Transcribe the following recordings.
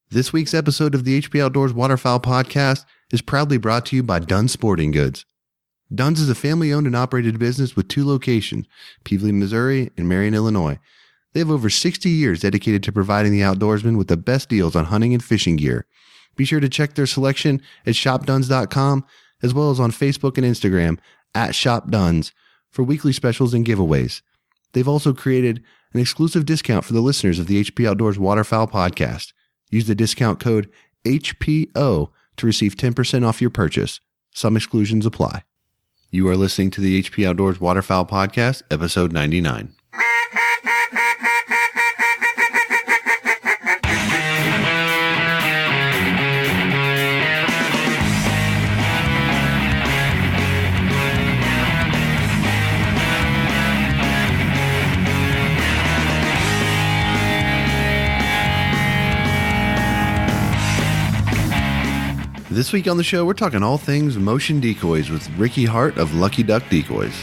This week's episode of the HP Outdoors Waterfowl Podcast is proudly brought to you by Dunn's Sporting Goods. Dunn's is a family-owned and operated business with 2 locations, Peevely, Missouri and Marion, Illinois. They have over 60 years dedicated to providing the outdoorsman with the best deals on hunting and fishing gear. Be sure to check their selection at shopduns.com, as well as on Facebook and Instagram at ShopDuns for weekly specials and giveaways. They've also created an exclusive discount for the listeners of the HP Outdoors Waterfowl Podcast. Use the discount code HPO to receive 10% off your purchase. Some exclusions apply. You are listening to the HP Outdoors Waterfowl Podcast, episode 99. This week on the show, we're talking all things motion decoys with Ricky Hart of Lucky Duck Decoys.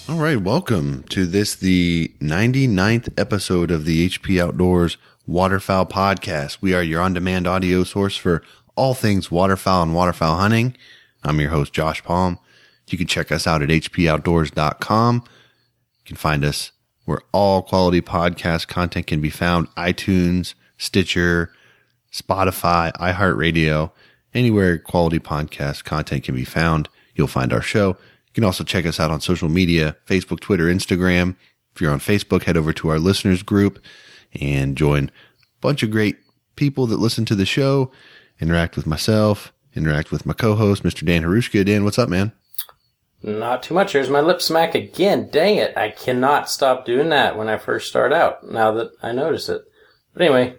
All right, welcome to the 99th episode of the HP Outdoors Waterfowl Podcast. We are your on-demand audio source for all things waterfowl and waterfowl hunting. I'm your host, Josh Palm. You can check us out at hpoutdoors.com. You can find us where all quality podcast content can be found: iTunes, Stitcher, Spotify, iHeartRadio. Anywhere quality podcast content can be found, you'll find our show. You can also check us out on social media: Facebook, Twitter, Instagram. If you're on Facebook, head over to our listeners group and join a bunch of great people that listen to the show, interact with myself, interact with my co-host, Mr. Dan Harushka. Dan, what's up, man? Not too much. Here's my lip smack again. Dang it. I cannot stop doing that when I first start out, now that I notice it. But anyway,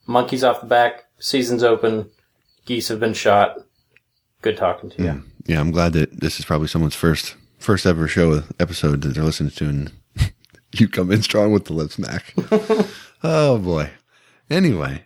monkeys off the back, season's open, geese have been shot. Good talking to you. Yeah, I'm glad that this is probably someone's first ever show episode that they're listening to, and you come in strong with the lip smack. Oh, boy. Anyway,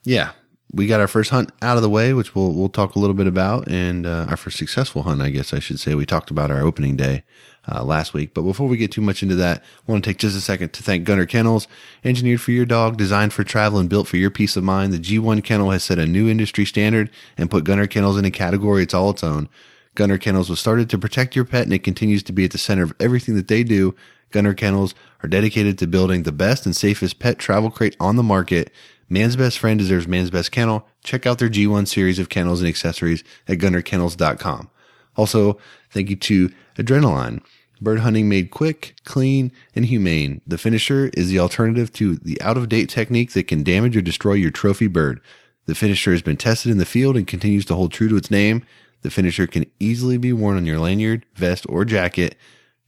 yeah. We got our first hunt out of the way, which we'll talk a little bit about, and our first successful hunt, I guess I should say. We talked about our opening day last week. But before we get too much into that, I want to take just a second to thank Gunner Kennels. Engineered for your dog, designed for travel, and built for your peace of mind, the G1 Kennel has set a new industry standard and put Gunner Kennels in a category it's all its own. Gunner Kennels was started to protect your pet, and it continues to be at the center of everything that they do. Gunner Kennels are dedicated to building the best and safest pet travel crate on the market. Man's best friend deserves man's best kennel. Check out their G1 series of kennels and accessories at gunnerkennels.com. Also, thank you to Adrenaline. Bird hunting made quick, clean, and humane. The Finisher is the alternative to the out-of-date technique that can damage or destroy your trophy bird. The Finisher has been tested in the field and continues to hold true to its name. The Finisher can easily be worn on your lanyard, vest, or jacket.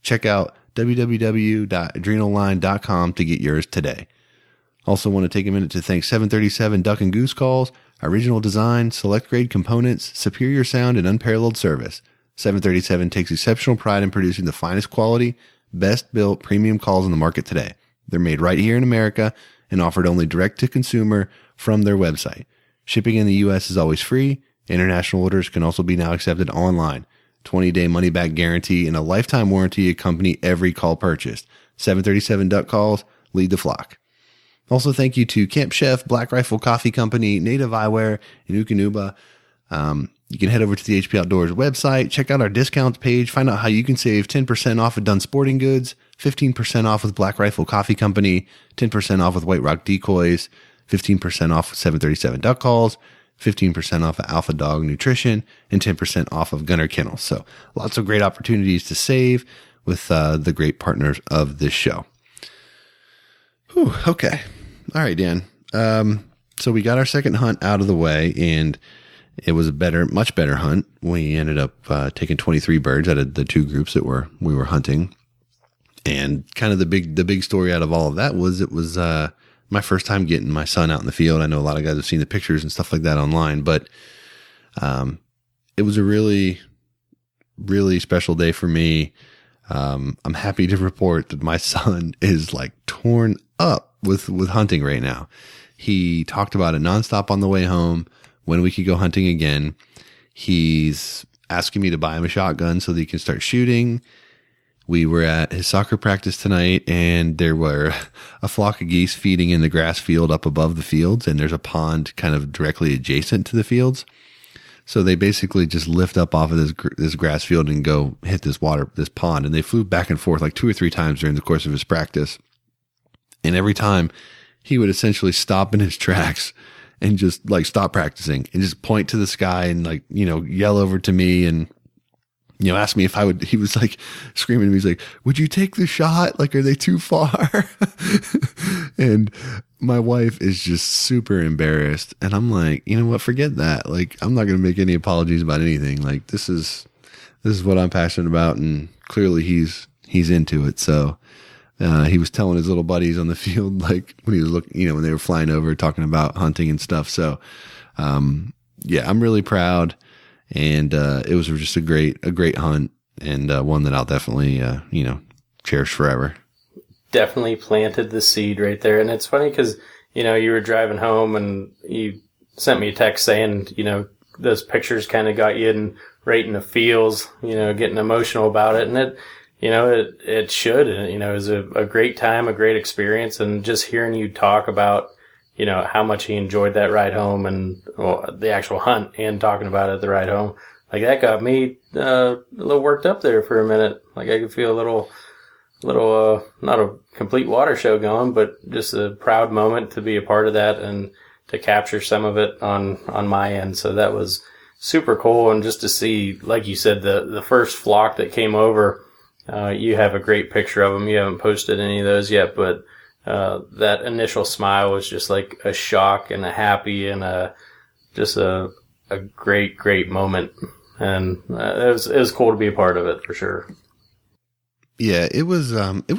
Check out www.adrenaline.com to get yours today. Also want to take a minute to thank 737 Duck and Goose Calls, original design, select grade components, superior sound, and unparalleled service. 737 takes exceptional pride in producing the finest quality, best built premium calls on the market today. They're made right here in America and offered only direct to consumer from their website. Shipping in the U.S. is always free. International orders can also be now accepted online. 20-day money-back guarantee and a lifetime warranty accompany every call purchased. 737 Duck Calls, lead the flock. Also, thank you to Camp Chef, Black Rifle Coffee Company, Native Eyewear, and Ukanuba. You can head over to the HP Outdoors website, check out our discounts page, find out how you can save 10% off at Dunn's Sporting Goods, 15% off with Black Rifle Coffee Company, 10% off with White Rock Decoys, 15% off with 737 Duck Calls, 15% off of Alpha Dog Nutrition, and 10% off of Gunner Kennels. So lots of great opportunities to save with the great partners of this show. Whew, okay. All right, Dan. So we got our second hunt out of the way, and it was a much better hunt. We ended up taking 23 birds out of the 2 groups that we were hunting. And kind of the big story out of all of that was it was my first time getting my son out in the field. I know a lot of guys have seen the pictures and stuff like that online, but it was a really, really special day for me. I'm happy to report that my son is like torn up with hunting right now. He talked about it nonstop on the way home. when we could go hunting again. He's asking me to buy him a shotgun so that he can start shooting. We were at his soccer practice tonight, and there were a flock of geese feeding in the grass field up above the fields, and there's a pond kind of directly adjacent to the fields. So they basically just lift up off of this grass field and go hit this pond, and they flew back and forth like 2 or 3 times during the course of his practice. And every time he would essentially stop in his tracks and just like stop practicing and just point to the sky and like, yell over to me and, ask me if I would. He was like screaming at me. He's like, "Would you take the shot? Like, are they too far?" And my wife is just super embarrassed. And I'm like, you know what? Forget that. Like, I'm not going to make any apologies about anything. Like, this is what I'm passionate about. And clearly he's into it. So, he was telling his little buddies on the field, like when he was looking, when they were flying over talking about hunting and stuff. So, yeah, I'm really proud. And, it was just a great hunt, and, one that I'll definitely, cherish forever. Definitely planted the seed right there. And it's funny because, you were driving home and you sent me a text saying, those pictures kind of got you right in the feels, getting emotional about it. And it should, it was a great time, a great experience. And just hearing you talk about, how much he enjoyed that ride home and the actual hunt and talking about it at the ride home. Like that got me, a little worked up there for a minute. Like I could feel a little, not a complete water show going, but just a proud moment to be a part of that and to capture some of it on my end. So that was super cool. And just to see, like you said, the first flock that came over, you have a great picture of them. You haven't posted any of those yet, but that initial smile was just like a shock and a happy and just a great moment. And it was cool to be a part of it for sure. Yeah, it was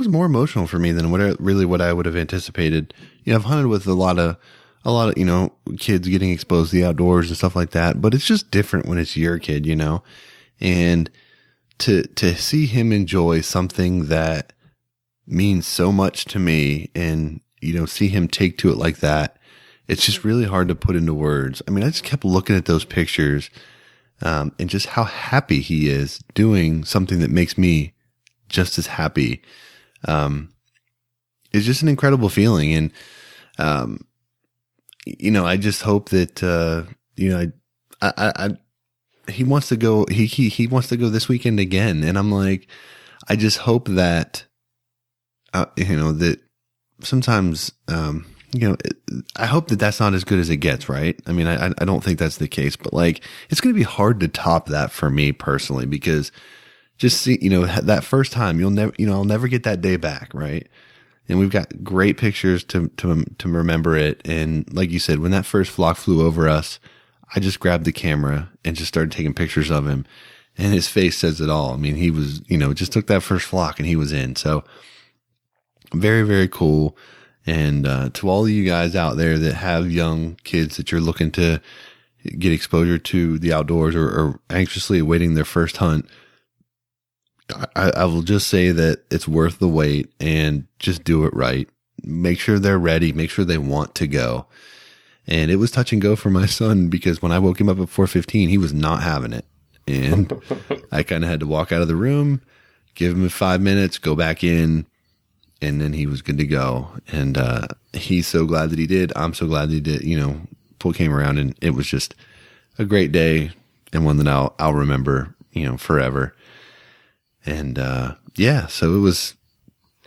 more emotional for me than what I would have anticipated. I've hunted with a lot of, kids getting exposed to the outdoors and stuff like that, but it's just different when it's your kid, and to see him enjoy something that means so much to me and, see him take to it like that. It's just really hard to put into words. I mean, I just kept looking at those pictures, and just how happy he is doing something that makes me just as happy. It's just an incredible feeling. And, I just hope that, he wants to go, he wants to go this weekend again. And I'm like, I just hope that, that sometimes, I hope that that's not as good as it gets, right? I mean, I don't think that's the case, but like, it's going to be hard to top that for me personally, because just see, that first time I'll never get that day back. Right. And we've got great pictures to remember it. And like you said, when that first flock flew over us, I just grabbed the camera and just started taking pictures of him, and his face says it all. I mean, he was, just took that first flock and he was in. So very, very cool. And, to all of you guys out there that have young kids that you're looking to get exposure to the outdoors or anxiously awaiting their first hunt, I will just say that it's worth the wait, and just do it right. Make sure they're ready. Make sure they want to go. And it was touch and go for my son, because when I woke him up at 4:15, he was not having it. And I kind of had to walk out of the room, give him 5 minutes, go back in, and then he was good to go. And, he's so glad that he did. I'm so glad that he did, pull came around, and it was just a great day, and one that I'll remember, forever. And, so it was.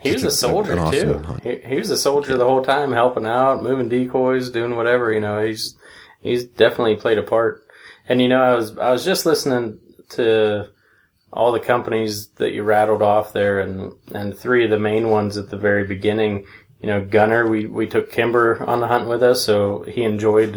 He was a soldier too. He was a soldier the whole time, helping out, moving decoys, doing whatever. He's definitely played a part. And I was just listening to all the companies that you rattled off there, and 3 of the main ones at the very beginning. Gunner, we took Kimber on the hunt with us, so he enjoyed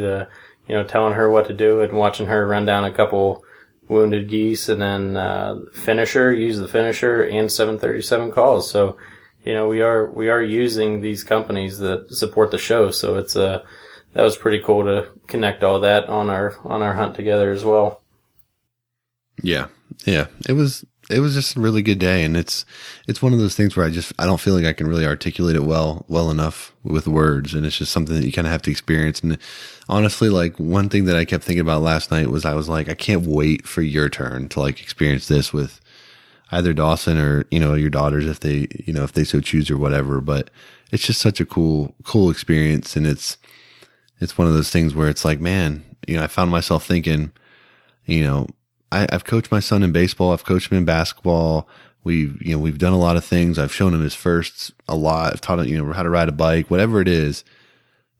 telling her what to do and watching her run down a couple wounded geese, and then use the finisher and 737 calls. So. We are using these companies that support the show. So it's, that was pretty cool to connect all that on our hunt together as well. Yeah. Yeah. It was it was just a really good day. And it's one of those things where I don't feel like I can really articulate it well enough with words. And it's just something that you kind of have to experience. And honestly, like one thing that I kept thinking about last night was I was like, I can't wait for your turn to like experience this with either Dawson or, your daughters if they so choose or whatever. But it's just such a cool experience. And it's one of those things where it's like, man, I found myself thinking, I've coached my son in baseball. I've coached him in basketball. We've done a lot of things. I've shown him his firsts a lot. I've taught him, how to ride a bike, whatever it is.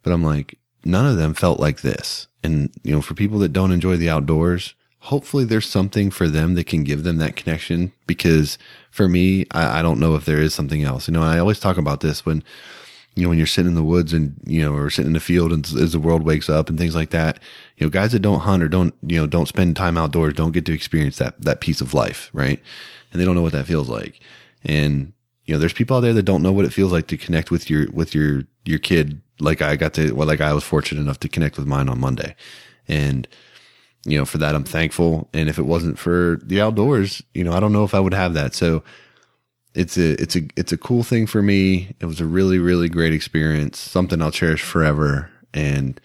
But I'm like, none of them felt like this. And, for people that don't enjoy the outdoors, hopefully there's something for them that can give them that connection. Because for me, I don't know if there is something else. I always talk about this when you're sitting in the woods and, or sitting in the field and as the world wakes up and things like that, guys that don't hunt or don't spend time outdoors don't get to experience that piece of life. Right. And they don't know what that feels like. And, there's people out there that don't know what it feels like to connect with your kid. Like I was fortunate enough to connect with mine on Monday. And, for that, I'm thankful. And if it wasn't for the outdoors, I don't know if I would have that. So, it's a cool thing for me. It was a really, really great experience, something I'll cherish forever. And,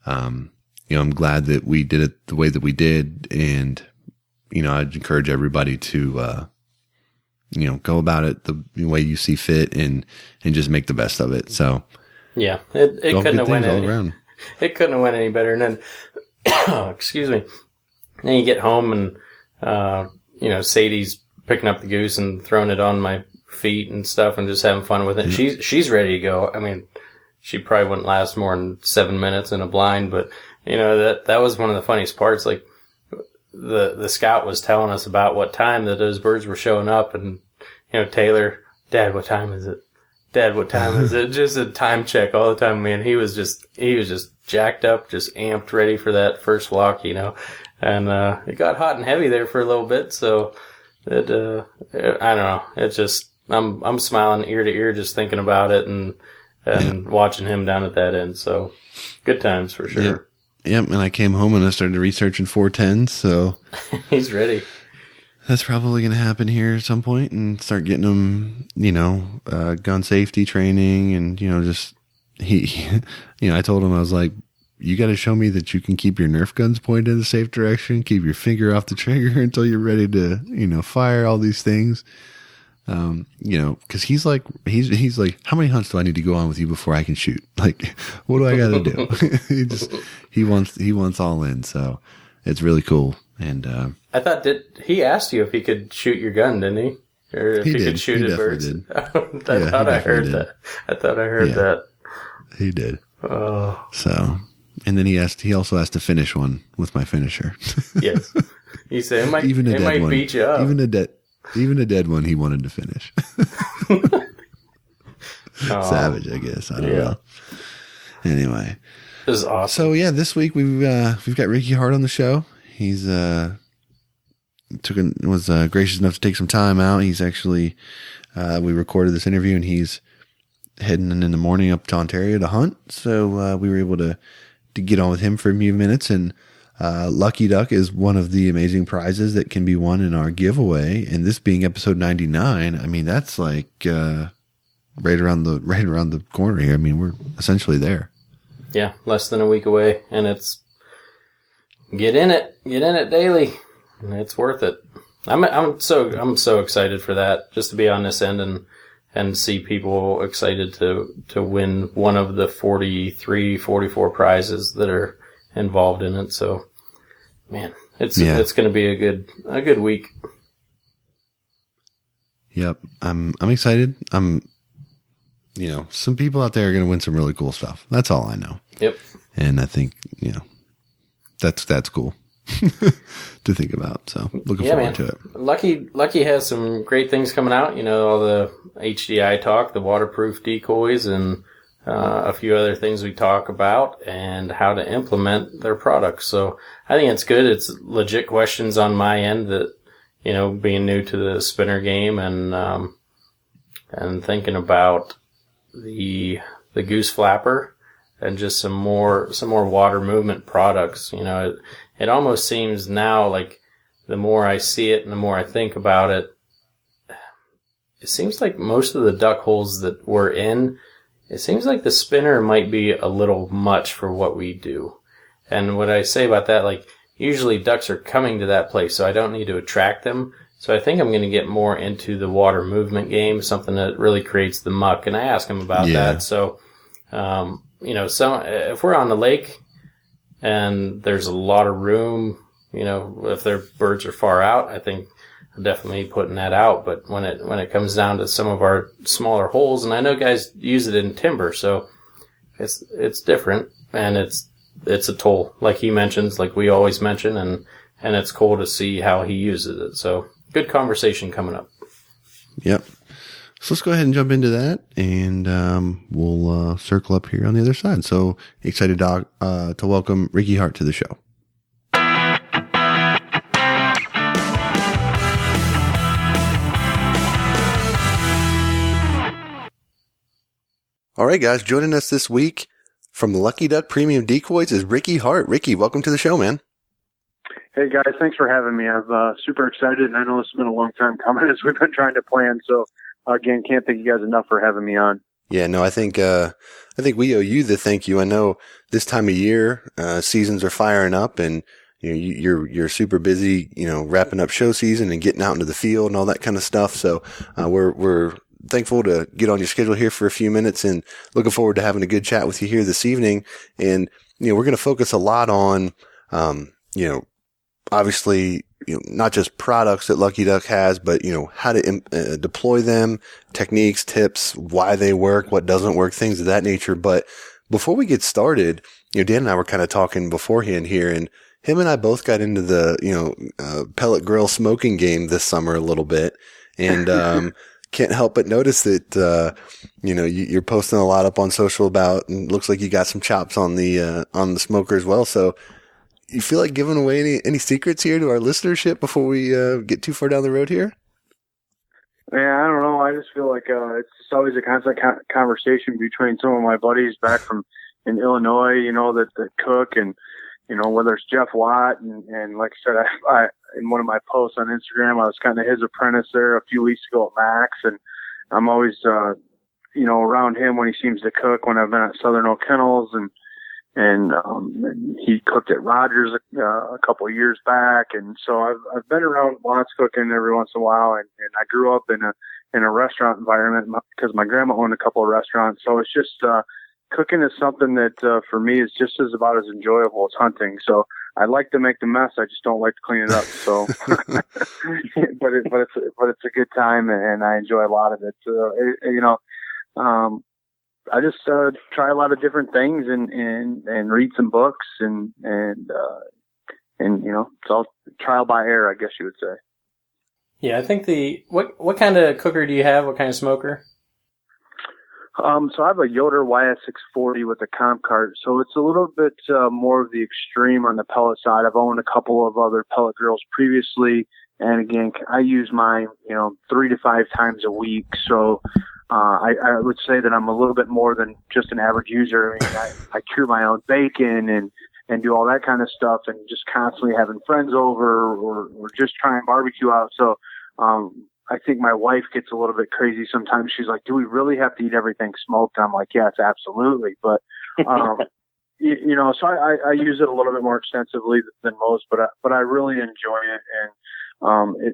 I'm glad that we did it the way that we did. And, I'd encourage everybody to, go about it the way you see fit and just make the best of it. So yeah, it couldn't have went it couldn't have went any better. And then, excuse me. Then you get home and, Sadie's picking up the goose and throwing it on my feet and stuff and just having fun with it. Mm-hmm. She's ready to go. I mean, she probably wouldn't last more than 7 minutes in a blind, but that was one of the funniest parts. Like the scout was telling us about what time that those birds were showing up and, Taylor, Dad, what time is it? Dad, what time is it? Just a time check all the time, man. He was just jacked up, just amped, ready for that first walk, and, it got hot and heavy there for a little bit. So, I don't know. It's just, I'm smiling ear to ear just thinking about it and watching him down at that end. So good times for sure. Yep. And I came home and I started researching 410s. So he's ready. That's probably going to happen here at some point and start getting him, gun safety training and, just I told him, I was like, you got to show me that you can keep your Nerf guns pointed in the safe direction, keep your finger off the trigger until you're ready to, fire all these things. Cause he's like, how many hunts do I need to go on with you before I can shoot? Like, what do I got to do? he wants all in. So it's really cool. And, I thought he asked you if he could shoot your gun, didn't he? Or if he could shoot at birds. I thought I heard that. I thought I heard that. He did. Oh. So, and then he also asked to finish one with my finisher. Yes. He said, it might beat you up. Even a dead one he wanted to finish. Savage, I guess. I don't know. Anyway. This is awesome. So yeah, this week we've got Ricky Hart on the show. He's was gracious enough to take some time out. He's actually we recorded this interview and he's heading in the morning up to Ontario to hunt. So we were able to get on with him for a few minutes. And Lucky Duck is one of the amazing prizes that can be won in our giveaway. And this being episode 99, I mean that's like right around the corner here. I mean we're essentially there. Yeah, less than a week away, and it's get in it daily. It's worth it. I'm so excited for that, just to be on this end and see people excited to win one of the 44 prizes that are involved in it. So, man, it's going to be a good week. Yep, I'm excited. Some people out there are going to win some really cool stuff. That's all I know. Yep. And I think, that's cool to think about. So looking forward to it. Lucky has some great things coming out. All the HDI talk, the waterproof decoys, and a few other things we talk about and how to implement their products. So I think it's good. It's legit questions on my end that, being new to the spinner game and thinking about the goose flapper and just some more water movement products. It almost seems now like the more I see it and the more I think about it, it seems like most of the duck holes that we're in, it seems like the spinner might be a little much for what we do. And what I say about that, like, usually ducks are coming to that place, so I don't need to attract them. So I think I'm going to get more into the water movement game, something that really creates the muck. And I ask them about that. So, if we're on the lake and there's a lot of room, if their birds are far out, I think I'm definitely putting that out. But when it comes down to some of our smaller holes, and I know guys use it in timber, so it's different, and it's a tool, like he mentions, like we always mention, and it's cool to see how he uses it. So good conversation coming up. Yep. So let's go ahead and jump into that, and we'll circle up here on the other side. So excited to welcome Ricky Hart to the show. All right, guys, joining us this week from Lucky Duck Premium Decoys is Ricky Hart. Ricky, welcome to the show, man. Hey, guys, thanks for having me. I'm super excited, and I know this has been a long time coming as we've been trying to plan. So, again, can't thank you guys enough for having me on. Yeah, no, I think we owe you the thank you. I know this time of year, seasons are firing up, and you're super busy, wrapping up show season and getting out into the field and all that kind of stuff. So, we're thankful to get on your schedule here for a few minutes, and looking forward to having a good chat with you here this evening. And, we're going to focus a lot on, obviously, not just products that Lucky Duck has, but, how to deploy them, techniques, tips, why they work, what doesn't work, things of that nature. But before we get started, Dan and I were kind of talking beforehand here, and him and I both got into the, pellet grill smoking game this summer a little bit. And, can't help but notice that, you're posting a lot up on social about, and looks like you got some chops on the smoker as well. So you feel like giving away any secrets here to our listenership before we get too far down the road here? Yeah, I don't know. I just feel like it's just always a constant conversation between some of my buddies back from in Illinois, that cook, and, whether it's Jeff Watt, and like I said, I in one of my posts on Instagram, I was kind of his apprentice there a few weeks ago at Max, and I'm always, around him when he seems to cook, when I've been at Southern Oak Kennels, and he cooked at Rogers a couple of years back. And so I've been around Watts cooking every once in a while, and I grew up in a restaurant environment because my grandma owned a couple of restaurants. So it's just, cooking is something that, for me is just about as enjoyable as hunting. So I like to make the mess. I just don't like to clean it up. So, but it's a good time, and I enjoy a lot of it. I just try a lot of different things and read some books and it's all trial by error, I guess you would say. Yeah, I think what kind of cooker do you have? What kind of smoker? So I have a Yoder YS640 with a comp cart. So it's a little bit more of the extreme on the pellet side. I've owned a couple of other pellet grills previously, and again, I use mine 3 to 5 times a week. So I would say that I'm a little bit more than just an average user. I mean, I cure my own bacon and do all that kind of stuff, and just constantly having friends over or just trying barbecue out. So, I think my wife gets a little bit crazy sometimes. She's like, do we really have to eat everything smoked? I'm like, yes, absolutely. But, so I use it a little bit more extensively than most, but I really enjoy it. And,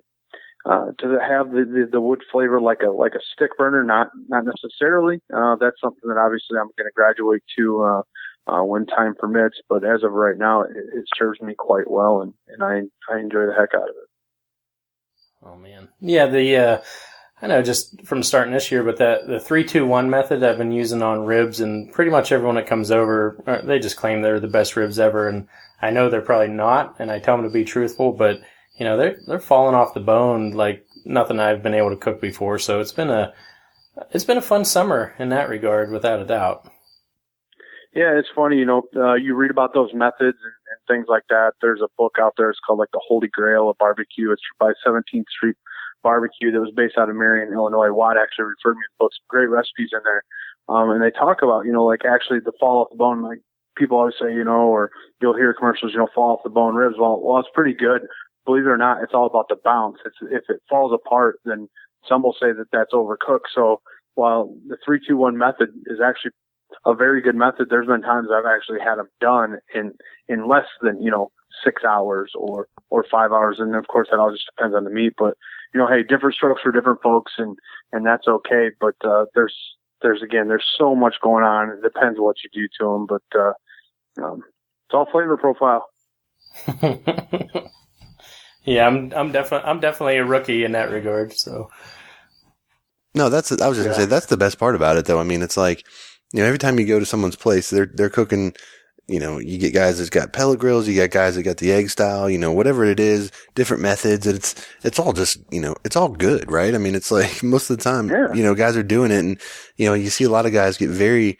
to have the wood flavor like a stick burner, not necessarily. That's something that obviously I'm going to graduate to when time permits. But as of right now, it serves me quite well, and I enjoy the heck out of it. Oh man, yeah. I know just from starting this year, but the 3-2-1 method I've been using on ribs, and pretty much everyone that comes over, they just claim they're the best ribs ever, and I know they're probably not, and I tell them to be truthful, but they're falling off the bone like nothing I've been able to cook before. So it's been a fun summer in that regard, without a doubt. Yeah, it's funny, you read about those methods and things like that. There's a book out there. It's called like the Holy Grail of Barbecue. It's by 17th Street Barbecue that was based out of Marion, Illinois. Watt actually referred me to the book, some great recipes in there. And they talk about, like actually the fall off the bone, like people always say, or you'll hear commercials, fall off the bone ribs. Well, it's pretty good. believe it or not, it's all about the bounce. If it falls apart, then some will say that that's overcooked. So while the 3-2-1 method is actually a very good method, there's been times I've actually had them done in less than, 6 hours or 5 hours. And of course that all just depends on the meat, but hey, different strokes for different folks and that's okay. But, there's so much going on. It depends what you do to them, but, it's all flavor profile. Yeah, I'm definitely a rookie in that regard. So, no, I was just gonna say that's the best part about it, though. I mean, it's like every time you go to someone's place, they're cooking. You get guys that's got pellet grills, you got guys that got the egg style, whatever it is, different methods. It's all just it's all good, right? I mean, it's like most of the time, guys are doing it, and you see a lot of guys get very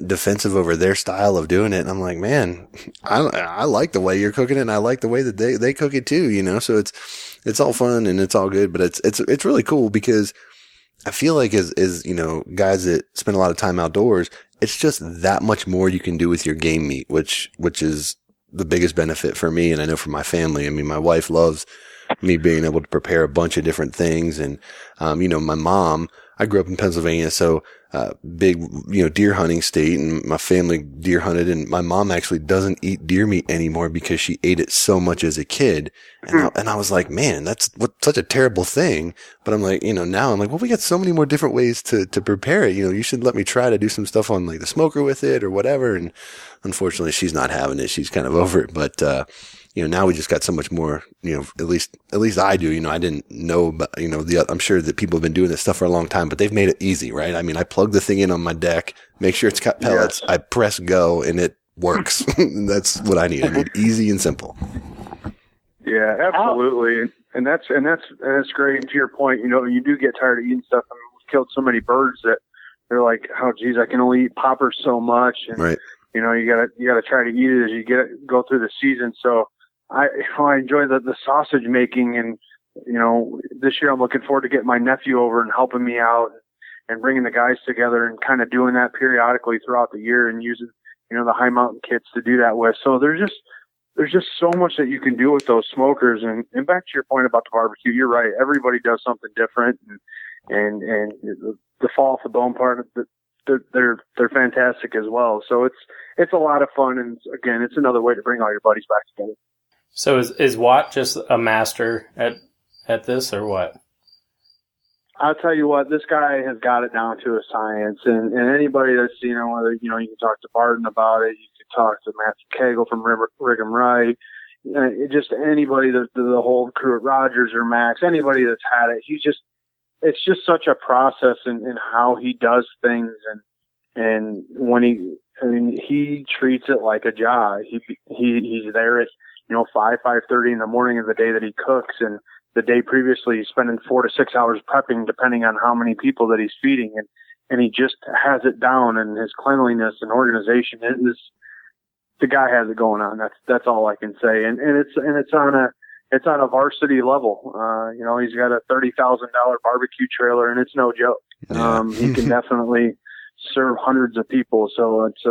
defensive over their style of doing it. And I'm like, man, I like the way you're cooking it, and I like the way that they cook it too, so it's all fun and it's all good, but it's really cool because I feel like as guys that spend a lot of time outdoors, it's just that much more you can do with your game meat, which is the biggest benefit for me. And I know for my family, I mean, my wife loves me being able to prepare a bunch of different things. And, my mom, I grew up in Pennsylvania, so big, deer hunting state, and my family deer hunted, and my mom actually doesn't eat deer meat anymore because she ate it so much as a kid. And I was like, man, that's such a terrible thing. But I'm like, now I'm like, well, we got so many more different ways to prepare it. You should let me try to do some stuff on like the smoker with it or whatever. And unfortunately she's not having it. She's kind of over it, but, now we just got so much more, at least I do, I didn't know about, I'm sure that people have been doing this stuff for a long time, but they've made it easy, right? I mean, I plug the thing in on my deck, make sure it's got pellets, I press go, and it works. That's what I need. I need easy and simple. Yeah, absolutely. And that's great. And to your point, you do get tired of eating stuff. I mean, we've killed so many birds that they're like, oh geez, I can only eat poppers so much. And, right. You gotta try to eat it as you go through the season. So I enjoy the sausage making, and, this year I'm looking forward to getting my nephew over and helping me out and bringing the guys together and kind of doing that periodically throughout the year and using, the high mountain kits to do that with. So there's just so much that you can do with those smokers. And back to your point about the barbecue, you're right. Everybody does something different, and the fall off the bone part, they're fantastic as well. So it's a lot of fun. And again, it's another way to bring all your buddies back together. So is Watt just a master at this, or what? I'll tell you what, this guy has got it down to a science, and anybody that's, whether, you can talk to Barton about it, you can talk to Matthew Cagle from Brigham Wright, just anybody, the whole crew at Rogers or Max, anybody that's had it, it's just such a process in how he does things, and when he treats it like a job. He's there at 5:30 in the morning of the day that he cooks, and the day previously he's spending 4 to 6 hours prepping, depending on how many people that he's feeding, and he just has it down, and his cleanliness and organization the guy has it going on. That's all I can say, and it's on a varsity level. He's got a $30,000 barbecue trailer, and it's no joke. He can definitely serve hundreds of people, so it's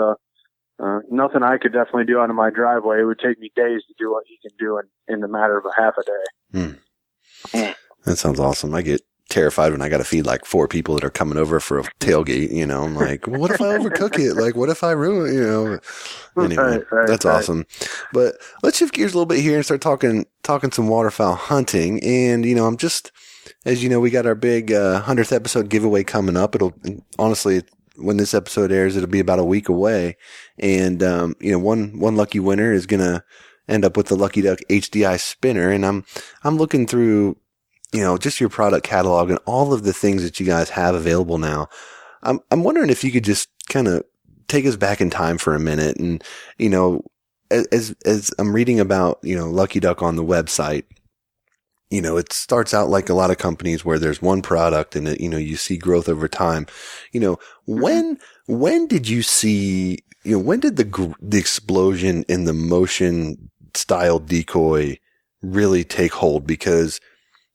nothing I could definitely do out of my driveway. It would take me days to do what he can do in the matter of a half a day. That sounds awesome. I get terrified when I got to feed like 4 people that are coming over for a tailgate. I'm like, well, what if I overcook it? Like, what if I ruin it? Anyway, that's awesome. But let's shift gears a little bit here and start talking some waterfowl hunting. And, I'm just, as you know, we got our big 100th episode giveaway coming up. It'll honestly, when this episode airs, it'll be about a week away. And, one lucky winner is going to end up with the Lucky Duck HDI spinner. And I'm looking through, just your product catalog and all of the things that you guys have available now. I'm wondering if you could just kind of take us back in time for a minute. And, as I'm reading about, Lucky Duck on the website, it starts out like a lot of companies where there's one product and it, you see growth over time. When did you see, when did the explosion in the motion style decoy really take hold? Because,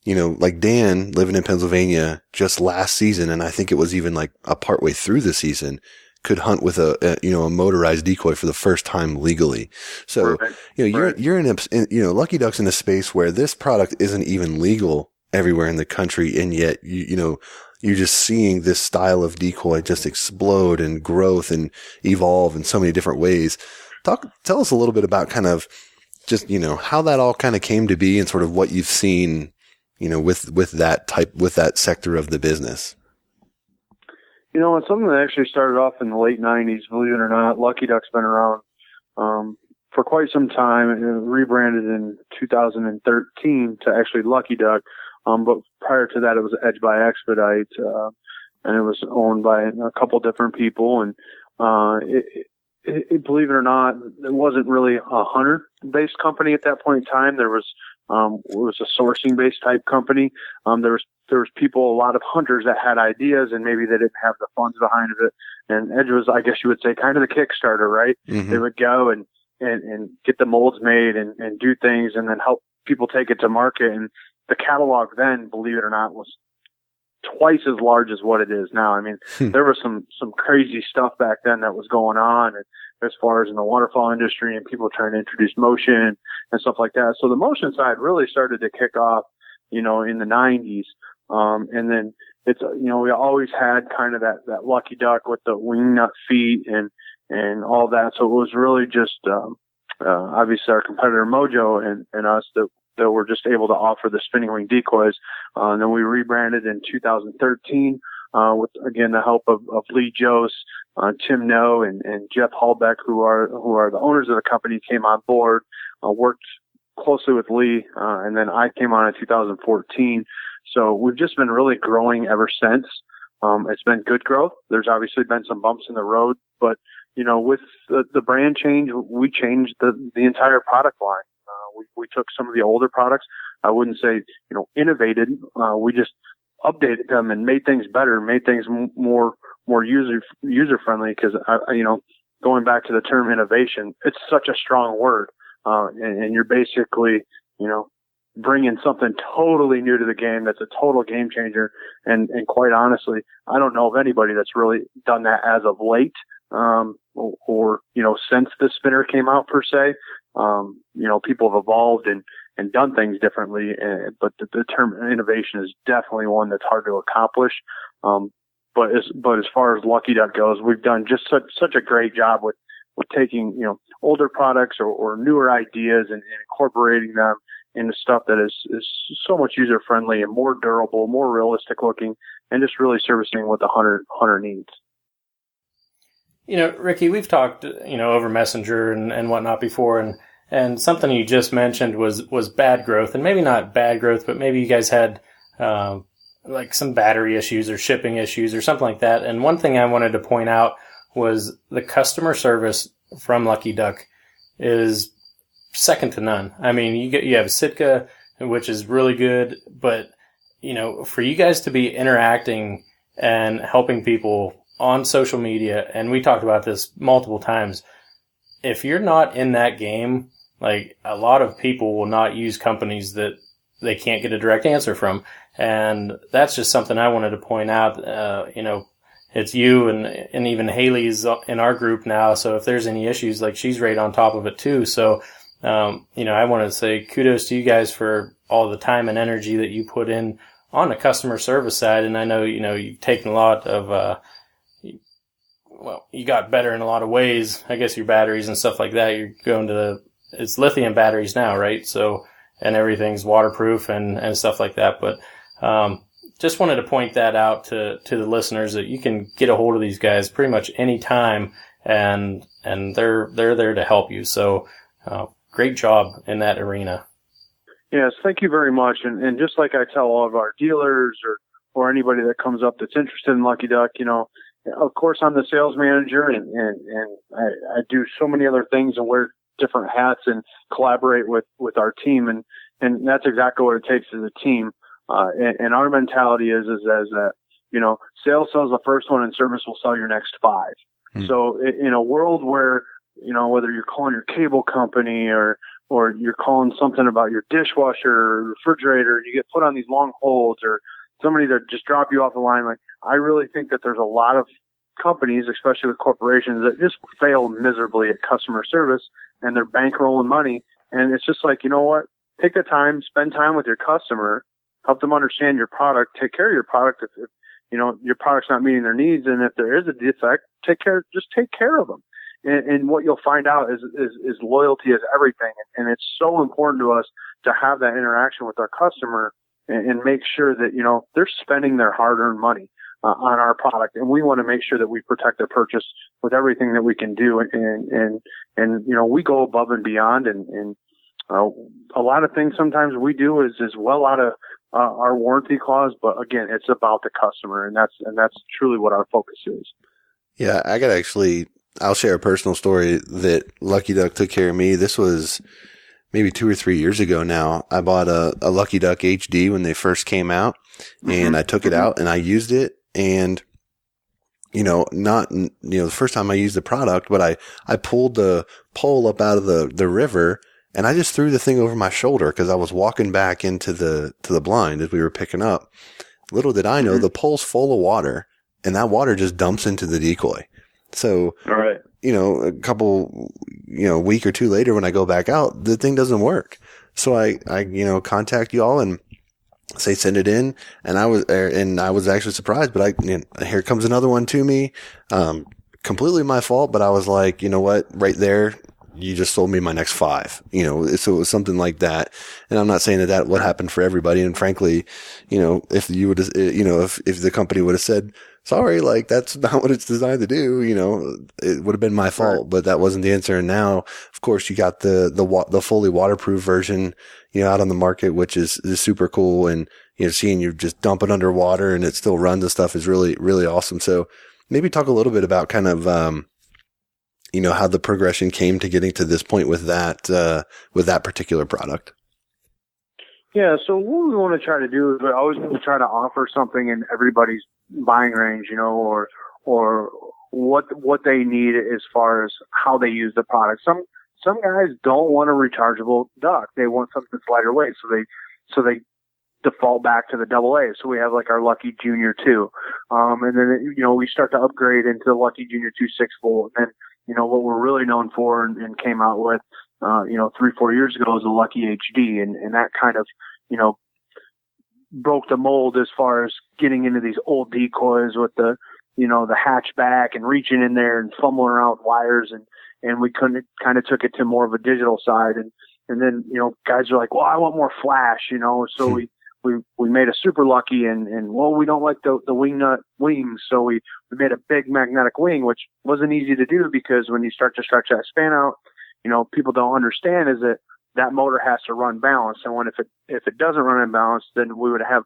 like Dan living in Pennsylvania just last season, and I think it was even like a part way through the season, could hunt with a motorized decoy for the first time legally. So, you're Lucky Duck's in a space where this product isn't even legal everywhere in the country. And yet, you're just seeing this style of decoy just explode and growth and evolve in so many different ways. Tell us a little bit about kind of just, how that all kind of came to be and sort of what you've seen, with that sector of the business. It's something that actually started off in the late 90s, believe it or not. Lucky Duck's been around for quite some time, and rebranded in 2013 to actually Lucky Duck. But prior to that, it was Edge by Expedite, and it was owned by a couple different people. And believe it or not, it wasn't really a hunter-based company at that point in time. It was a sourcing-based type company. There was people, a lot of hunters that had ideas, and maybe they didn't have the funds behind it. And Edge was, I guess you would say, kind of the Kickstarter, right? Mm-hmm. They would go and get the molds made and do things, and then help people take it to market. And the catalog then, believe it or not, was twice as large as what it is now. I mean, there was some crazy stuff back then that was going on, and as far as in the waterfowl industry and people trying to introduce motion and stuff like that. So the motion side really started to kick off, in the 90s. And then it's, we always had kind of that Lucky Duck with the wing nut feet and all that. So it was really just, obviously our competitor Mojo and us that were just able to offer the spinning wing decoys. And then we rebranded in 2013, with, again, the help of Lee Jose, Tim No, and Jeff Hallbeck, who are the owners of the company, came on board, worked closely with Lee, and then I came on in 2014. So we've just been really growing ever since. It's been good growth. There's obviously been some bumps in the road, but with the brand change, we changed the entire product line. We took some of the older products. I wouldn't say innovated. We just updated them and made things better, made things more user friendly. Because going back to the term innovation, it's such a strong word, and you're basically bringing something totally new to the game that's a total game changer. And quite honestly, I don't know of anybody that's really done that as of late, or since the spinner came out per se. People have evolved and done things differently, but the term innovation is definitely one that's hard to accomplish. But as far as Lucky Duck goes, we've done just such a great job with taking, older products or newer ideas and incorporating them into stuff that is so much user friendly and more durable, more realistic looking, and just really servicing what the hunter needs. Ricky, we've talked, over Messenger and whatnot before, and something you just mentioned was bad growth, and maybe not bad growth, but maybe you guys had, like some battery issues or shipping issues or something like that. And one thing I wanted to point out was the customer service from Lucky Duck is second to none. I mean, you have Sitka, which is really good, but for you guys to be interacting and helping people on social media, and we talked about this multiple times, if you're not in that game, like, a lot of people will not use companies that they can't get a direct answer from. And that's just something I wanted to point out. It's you and even Haley's in our group now. So if there's any issues, like, she's right on top of it too. So, I want to say kudos to you guys for all the time and energy that you put in on the customer service side. And I know, you've taken a lot of, you got better in a lot of ways. I guess your batteries and stuff like that, you're going to it's lithium batteries now, right? So, and everything's waterproof and stuff like that. But, just wanted to point that out to the listeners that you can get a hold of these guys pretty much any time, and they're there to help you. So, great job in that arena. Yes, thank you very much. And just like I tell all of our dealers or anybody that comes up that's interested in Lucky Duck, of course I'm the sales manager and I do so many other things and wear different hats and collaborate with our team. And that's exactly what it takes as a team. And our mentality is that, sales sells the first one and service will sell your next 5. So in a world where, whether you're calling your cable company or you're calling something about your dishwasher or refrigerator, you get put on these long holds or somebody that just drop you off the line. Like, I really think that there's a lot of companies, especially with corporations, that just fail miserably at customer service, and they're bankrolling money. And it's just like, you know what? Take the time, spend time with your customer, help them understand your product, take care of your product. If you know your product's not meeting their needs, and if there is a defect, just take care of them. And what you'll find out is loyalty is everything. And it's so important to us to have that interaction with our customer and make sure that, you know, they're spending their hard-earned money on our product. And we want to make sure that we protect their purchase with everything that we can do. And you know, we go above and beyond. And a lot of things sometimes we do is well out of our warranty clause. But again, it's about the customer. And that's truly what our focus is. Yeah, I'll share a personal story that Lucky Duck took care of me. This was maybe 2 or 3 years ago now. I bought a Lucky Duck HD when they first came out, and I took it out and I used it. And, you know, the first time I used the product, but I pulled the pole up out of the river, and I just threw the thing over my shoulder because I was walking back into the blind as we were picking up. Little did I know, the pole's full of water, and that water just dumps into the decoy. So, all right, you know, a couple, you know, a week or two later when I go back out, the thing doesn't work. So I you know, contact y'all and say, send it in. And I was actually surprised, but here comes another one to me. Completely my fault, but I was like, you know what, right there, you just sold me my next 5, you know, so it was something like that. And I'm not saying that would happen for everybody. And frankly, you know, if you would, you know, if the company would have said, sorry, like that's not what it's designed to do, you know, it would have been my fault, right. But that wasn't the answer. And now, of course, you got the fully waterproof version, you know, out on the market, which is super cool. And, you know, seeing you just dump it underwater and it still runs and stuff is really, really awesome. So maybe talk a little bit about kind of, you know, how the progression came to getting to this point with that particular product. Yeah, so what we want to try to do is we always want to try to offer something in everybody's buying range, you know, or what they need as far as how they use the product. Some guys don't want a rechargeable duck; they want something that's lighter weight, so they default back to the AA. So we have like our Lucky Junior 2, and then you know we start to upgrade into the Lucky Junior 2 6-volt, and then you know what we're really known for and came out with. You know, 3-4 years ago was a Lucky HD, and that kind of, you know, broke the mold as far as getting into these old decoys with the, you know, the hatchback and reaching in there and fumbling around with wires, and we kind of took it to more of a digital side, and then, you know, guys are like, well, I want more flash, you know, so we made a Super Lucky, and well, we don't like the wing nut wings, so we made a big magnetic wing, which wasn't easy to do because when you start to stretch that span out, you know, people don't understand is that motor has to run balanced. And if it doesn't run in balance, then we would have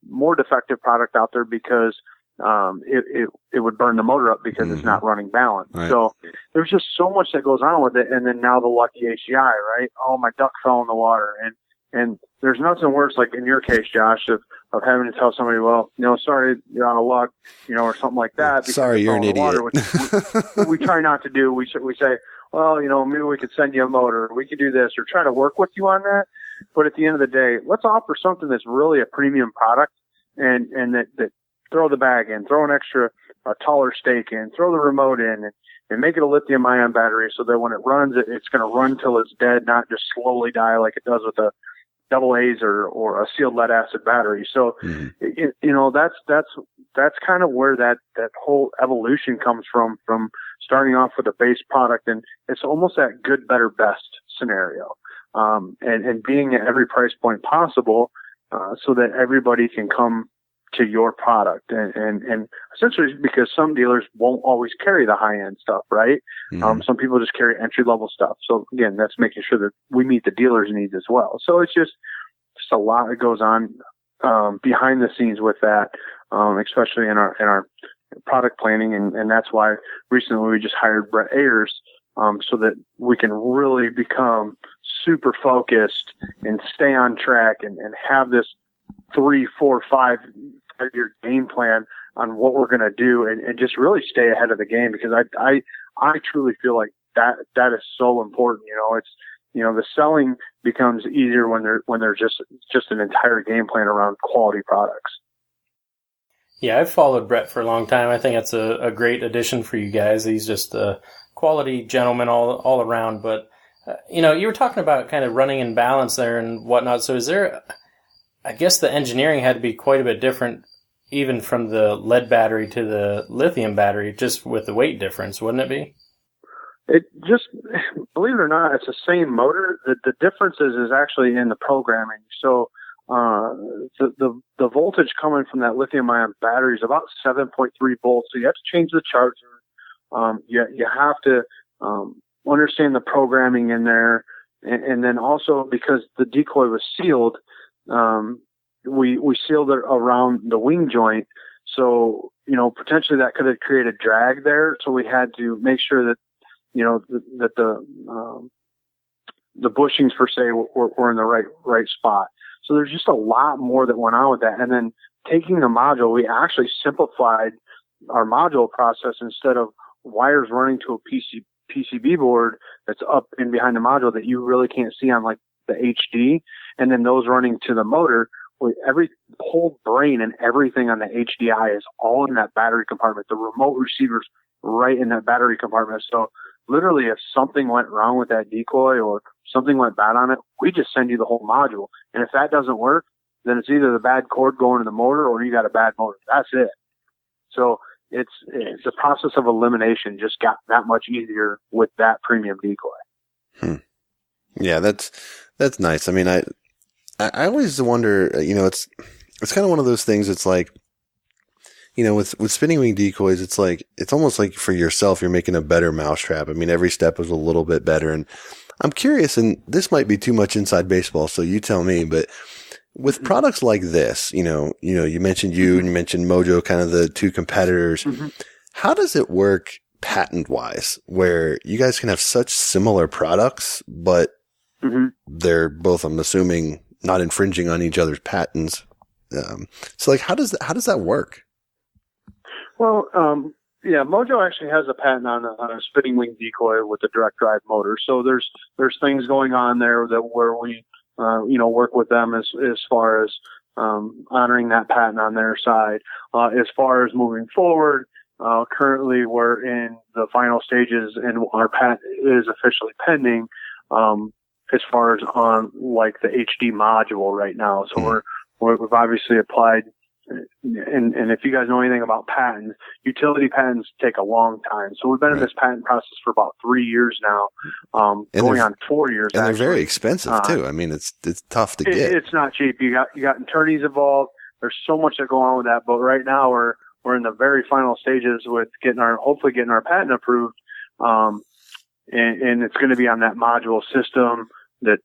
more defective product out there because, it would burn the motor up because it's not running balanced. Right. So there's just so much that goes on with it. And then now the Lucky HCI, right? Oh, my duck fell in the water. And there's nothing worse, like in your case, Josh, of having to tell somebody, well, you know, sorry, you're out of luck, you know, or something like that. Sorry, you're an idiot. Water, which we try not to do. We say, well, you know, maybe we could send you a motor. We could do this or try to work with you on that. But at the end of the day, let's offer something that's really a premium product and that throw the bag in, throw a taller stake in, throw the remote in, and make it a lithium ion battery so that when it runs, it's going to run till it's dead, not just slowly die like it does with a AA's or a sealed lead acid battery. So, you know, that's kind of where that whole evolution comes from starting off with a base product. And it's almost that good, better, best scenario. And being at every price point possible, so that everybody can come to your product. And essentially because some dealers won't always carry the high end stuff, right? Some people just carry entry level stuff. So again, that's making sure that we meet the dealer's needs as well. So it's just a lot that goes on, behind the scenes with that, especially in our product planning. And that's why recently we just hired Brett Ayers, so that we can really become super focused and stay on track and have this 3, 4, 5-year game plan on what we're going to do and just really stay ahead of the game, because I truly feel like that is so important. You know, it's, you know, the selling becomes easier when there's just an entire game plan around quality products. Yeah, I've followed Brett for a long time. I think that's a great addition for you guys. He's just a quality gentleman all around. But, you were talking about kind of running in balance there and whatnot. So is there, I guess the engineering had to be quite a bit different, even from the lead battery to the lithium battery, just with the weight difference, wouldn't it be? It just, believe it or not, it's the same motor. The difference is actually in the programming. So, the voltage coming from that lithium ion battery is about 7.3 volts. So you have to change the charger. You have to, understand the programming in there. And then also because the decoy was sealed, we sealed it around the wing joint. So, potentially that could have created drag there. So we had to make sure that, that the bushings per se were in the right spot. So there's just a lot more that went on with that. And then taking the module, we actually simplified our module process. Instead of wires running to a PCB board that's up and behind the module that you really can't see on like the HD, and then those running to the motor, every whole brain and everything on the HDI is all in that battery compartment. The remote receiver's right in that battery compartment. So literally, if something went wrong with that decoy or something went bad on it, we just send you the whole module. And if that doesn't work, then it's either the bad cord going to the motor or you got a bad motor. That's it. So it's the process of elimination just got that much easier with that premium decoy. Yeah, that's nice. I mean, I always wonder, it's kind of one of those things. It's like, with spinning wing decoys, it's almost like for yourself, you're making a better mousetrap. I mean, every step is a little bit better. And I'm curious, and this might be too much inside baseball, so you tell me, but with products like this, you mentioned and you mentioned Mojo, kind of the two competitors. Mm-hmm. How does it work patent wise, where you guys can have such similar products, but they're both, I'm assuming, not infringing on each other's patents? So like, how does that work? Well, Mojo actually has a patent on a spinning wing decoy with a direct drive motor. So there's things going on there where we, work with them as far as, honoring that patent on their side. As far as moving forward, currently we're in the final stages and our patent is officially pending, as far as on like the HD module right now. So we've obviously applied. And if you guys know anything about patents, utility patents take a long time. So we've been in this patent process for about 3 years now, going on 4 years. And they're very expensive too. I mean, it's tough to get. It's not cheap. You got attorneys involved. There's so much that go on with that. But right now we're in the very final stages with hopefully getting our patent approved. And it's going to be on that module system that,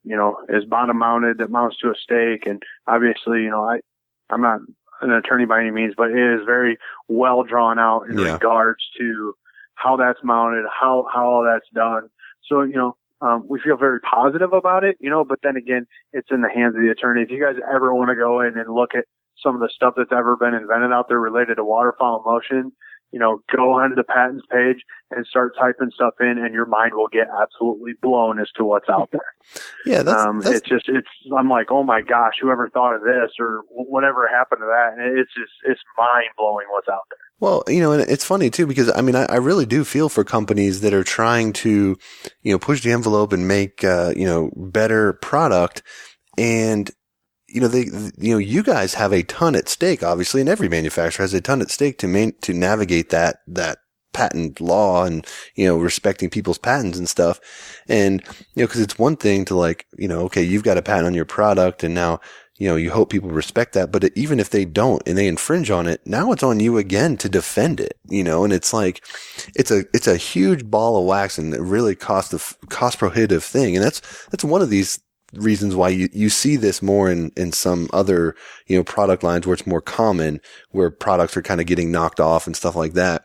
is bottom mounted, that mounts to a stake. And obviously, I'm not an attorney by any means, but it is very well drawn out in regards to how that's mounted, how all that's done. So, we feel very positive about it, but then again, it's in the hands of the attorney. If you guys ever want to go in and look at some of the stuff that's ever been invented out there related to waterfowl motion, go onto the patents page and start typing stuff in, and your mind will get absolutely blown as to what's out there. Yeah, that's I'm like, oh my gosh, whoever thought of this or whatever happened to that? And it's mind blowing what's out there. Well, and it's funny too, because I mean, I really do feel for companies that are trying to, push the envelope and make, better product. And, you guys have a ton at stake, obviously, and every manufacturer has a ton at stake to navigate that patent law and, respecting people's patents and stuff. And, cause it's one thing to like, okay, you've got a patent on your product and now, you hope people respect that. But even if they don't and they infringe on it, now it's on you again to defend it, and it's like, it's a huge ball of wax and it really cost prohibitive thing. And that's one of these reasons why you see this more in some other, product lines where it's more common, where products are kind of getting knocked off and stuff like that.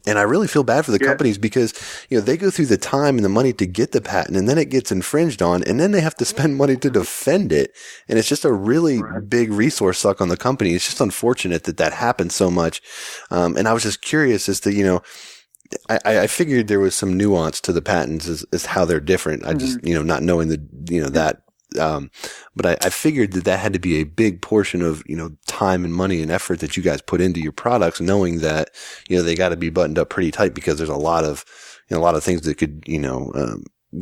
And I really feel bad for the companies because, they go through the time and the money to get the patent and then it gets infringed on and then they have to spend money to defend it. And it's just a really big resource suck on the company. It's just unfortunate that happens so much. And I was just curious as to, I figured there was some nuance to the patents as how they're different. I just, not knowing that But I figured that had to be a big portion of, time and money and effort that you guys put into your products, knowing that, they got to be buttoned up pretty tight because there's a lot of things that could,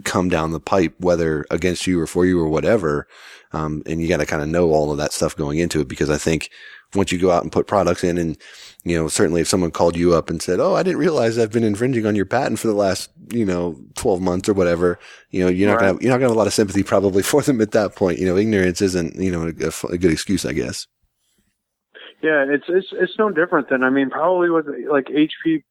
come down the pipe, whether against you or for you or whatever. And you got to kind of know all of that stuff going into it, because I think once you go out and put products in, and, certainly if someone called you up and said, "Oh, I didn't realize I've been infringing on your patent for the last, 12 months or whatever," you're not going to have a lot of sympathy probably for them at that point. Ignorance isn't, a good excuse, I guess. Yeah, it's no different than, probably with like HP,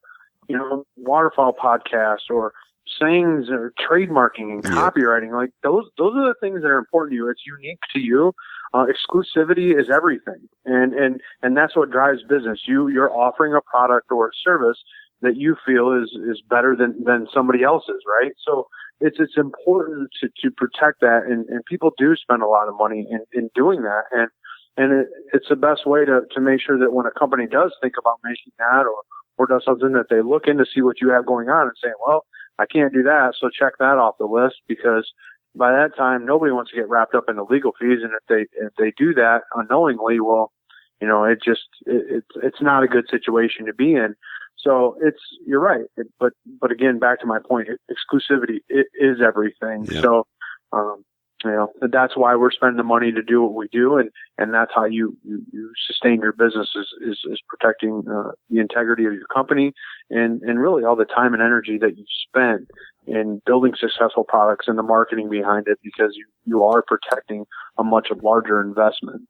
waterfowl podcast or sayings or trademarking and copywriting. Like those are the things that are important to you. It's unique to you. Exclusivity is everything. And that's what drives business. You're offering a product or a service that you feel is better than somebody else's, right? So it's important to protect that. And people do spend a lot of money in doing that. And it's the best way to make sure that when a company does think about making that or does something, that they look in to see what you have going on and say, well, I can't do that, so check that off the list, because by that time nobody wants to get wrapped up in the legal fees. And if they do that unknowingly, well, it's not a good situation to be in. So you're right. But again, back to my point, exclusivity is everything. Yeah. So, that's why we're spending the money to do what we do. And that's how you sustain your business is protecting the integrity of your company and really all the time and energy that you spend in building successful products and the marketing behind it, because you are protecting a much larger investment.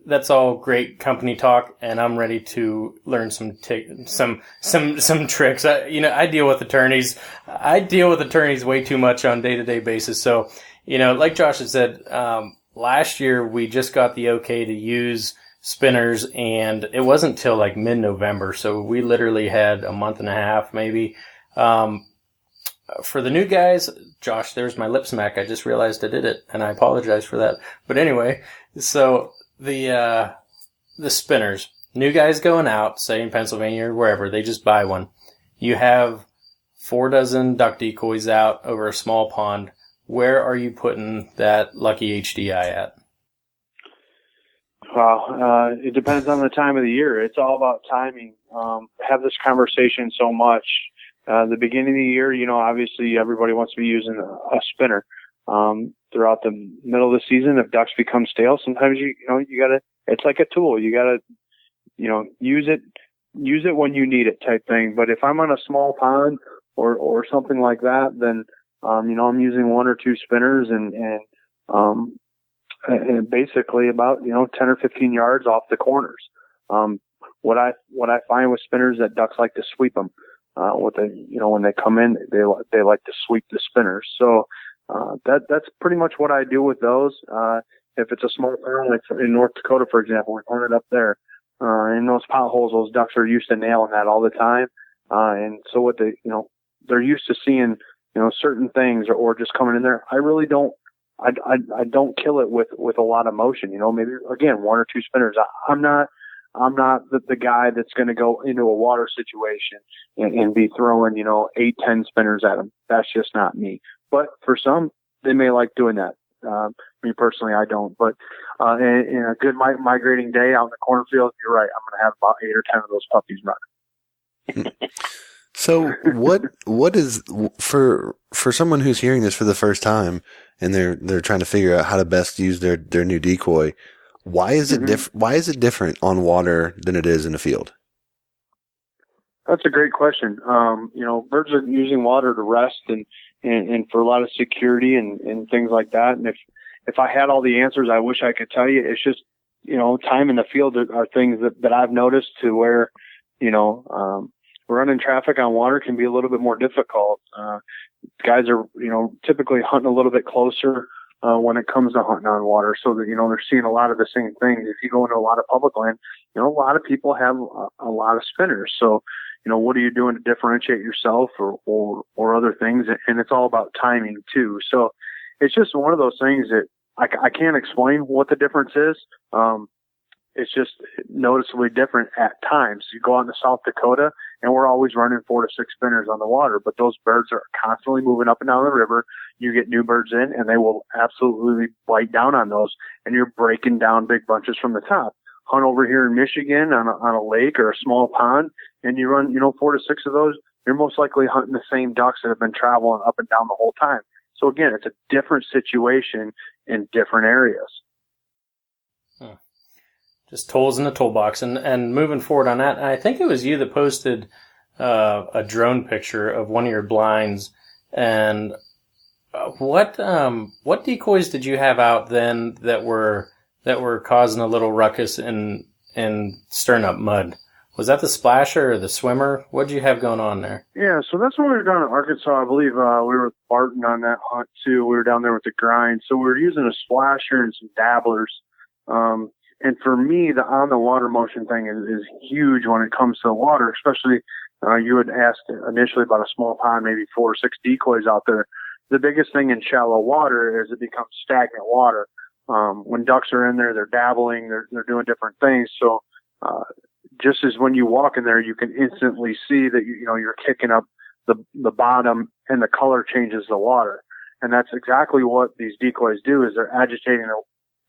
That's all great company talk, and I'm ready to learn some tricks. I deal with attorneys. I deal with attorneys way too much on day-to-day basis. So, like Josh had said, last year we just got the okay to use spinners, and it wasn't till like mid-November. So we literally had a month and a half, maybe. For the new guys, Josh, there's my lip smack. I just realized I did it, and I apologize for that. But anyway, so the spinners, new guys going out, say in Pennsylvania or wherever, they just buy one. You have 4 dozen duck decoys out over a small pond. Where are you putting that lucky HDI at? Well, it depends on the time of the year. It's all about timing. Have this conversation so much. The beginning of the year, obviously everybody wants to be using a spinner. Throughout the middle of the season, if ducks become stale, sometimes you gotta, it's like a tool. You gotta, use it when you need it type thing. But if I'm on a small pond or something like that, then, I'm using 1 or 2 spinners and basically about, 10 or 15 yards off the corners. What I find with spinners, that ducks like to sweep them. When they come in, they like to sweep the spinners. So, that's pretty much what I do with those. If it's a small pond, like in North Dakota, for example, we hunted up there, in those potholes, those ducks are used to nailing that all the time. And so what they're used to seeing, certain things or just coming in there. I really don't, I don't kill it with a lot of motion, maybe again, 1 or 2 spinners. I'm not the guy that's going to go into a water situation and be throwing, 8, 10 spinners at them. That's just not me. But for some, they may like doing that. Me personally, I don't. But in a good migrating day out in the cornfield, you're right. I'm going to have about 8 or 10 of those puppies running. So what is for someone who's hearing this for the first time and they're trying to figure out how to best use their new decoy? Why is it why is it different on water than it is in the field? That's a great question. Birds are using water to rest and for a lot of security and things like that. And if I had all the answers, I wish I could tell you. It's just, time in the field are things that I've noticed to where, running traffic on water can be a little bit more difficult. Guys are, typically hunting a little bit closer when it comes to hunting on water, so that, they're seeing a lot of the same things. If you go into a lot of public land, a lot of people have a lot of spinners. So, what are you doing to differentiate yourself or other things? And it's all about timing too. So it's just one of those things that I can't explain what the difference is. It's just noticeably different at times. You go out into South Dakota and we're always running 4 to 6 spinners on the water. But those birds are constantly moving up and down the river. You get new birds in, and they will absolutely bite down on those, and you're breaking down big bunches from the top. Hunt over here in Michigan on a lake or a small pond, and you run, 4 to 6 of those, you're most likely hunting the same ducks that have been traveling up and down the whole time. So again, it's a different situation in different areas. Just tools in the toolbox. And moving forward on that, I think it was you that posted a drone picture of one of your blinds. And what decoys did you have out then that were causing a little ruckus and stirring up mud? Was that the splasher or the swimmer? What did you have going on there? Yeah, so that's when we were down in Arkansas. I believe we were with Barton on that hunt too. We were down there with the grind. So we were using a splasher and some dabblers. And for me, the on-the-water motion thing is huge when it comes to water, especially you had asked initially about a small pond, maybe 4 or 6 decoys out there. The biggest thing in shallow water is it becomes stagnant water. When ducks are in there, they're dabbling, they're doing different things. So just as when you walk in there, you can instantly see that you're kicking up the bottom, and the color changes the water. And that's exactly what these decoys do, is they're agitating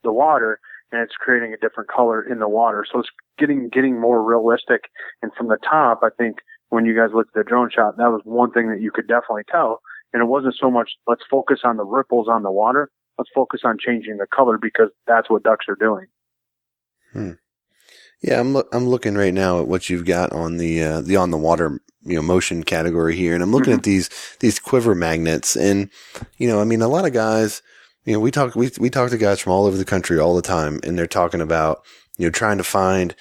the water, and it's creating a different color in the water. So it's getting more realistic. And from the top, I think when you guys looked at the drone shot, that was one thing that you could definitely tell. And it wasn't so much, let's focus on the ripples on the water. Let's focus on changing the color, because that's what ducks are doing. Yeah, I'm looking right now at what you've got on the on the water motion category here, and I'm looking at these quiver magnets, and I mean, a lot of guys, we talk to guys from all over the country all the time, and they're talking about trying to find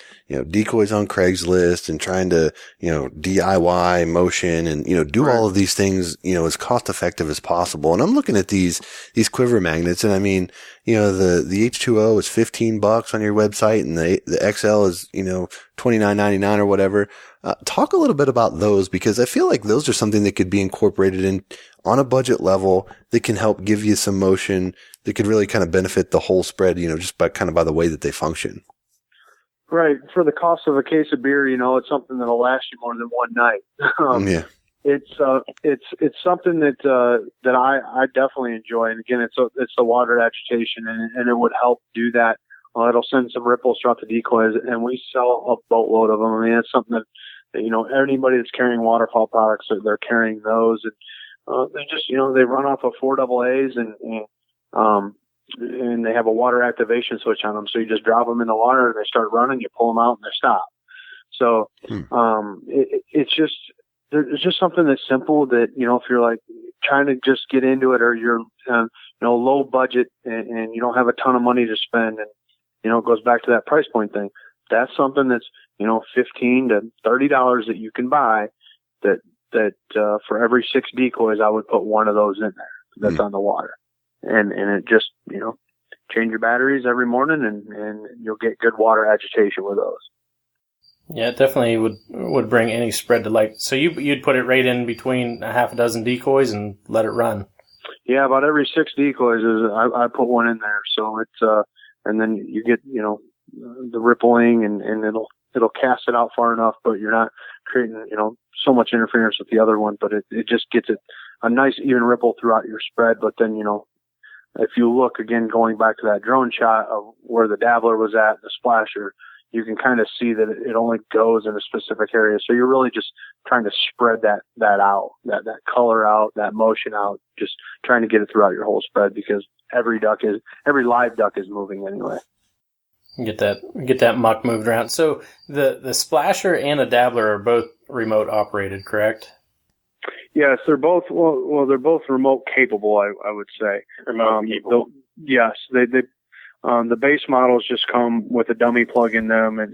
decoys on Craigslist and trying to DIY motion and do all of these things as cost effective as possible. And I'm looking at these quiver magnets, and I mean the H2O is $15 on your website, and the XL is $29.99 or whatever. Talk a little bit about those, because I feel like those are something that could be incorporated in on a budget level that can help give you some motion that could really kind of benefit the whole spread, just by the way that they function. Right. For the cost of a case of beer, it's something that'll last you more than one night. Yeah. It's something that I definitely enjoy. And again, it's the water agitation, and it would help do that. It'll send some ripples throughout the decoys, and we sell a boatload of them. I mean, it's something that anybody that's carrying waterfowl products, they're carrying those, and they just they run off of 4 AA's and they have a water activation switch on them. So you just drop them in the water, and they start running. You pull them out, and they stop. So it's just something that's simple that if you're like trying to just get into it, or you're low budget and you don't have a ton of money to spend, and it goes back to that price point thing. That's something that's $15 to $30 that you can buy. That for every 6 decoys, I would put one of those in there that's on the water. And it just, change your batteries every morning, and you'll get good water agitation with those. Yeah, it definitely would bring any spread to light. So you'd put it right in between a half a dozen decoys and let it run. Yeah, about every 6 decoys I put one in there. So it's and then you get the rippling, and it'll cast it out far enough, but you're not creating so much interference with the other one. But it just gets a nice even ripple throughout your spread. But then if you look again, going back to that drone shot of where the dabbler was at, the splasher, you can kind of see that it only goes in a specific area. So you're really just trying to spread that out, that color out, that motion out, just trying to get it throughout your whole spread, because every live duck is moving anyway. Get that muck moved around. So the splasher and the dabbler are both remote operated, correct? Yes, they're both. Well, they're both remote capable. I would say. Remote capable. Yes, they the base models just come with a dummy plug in them, and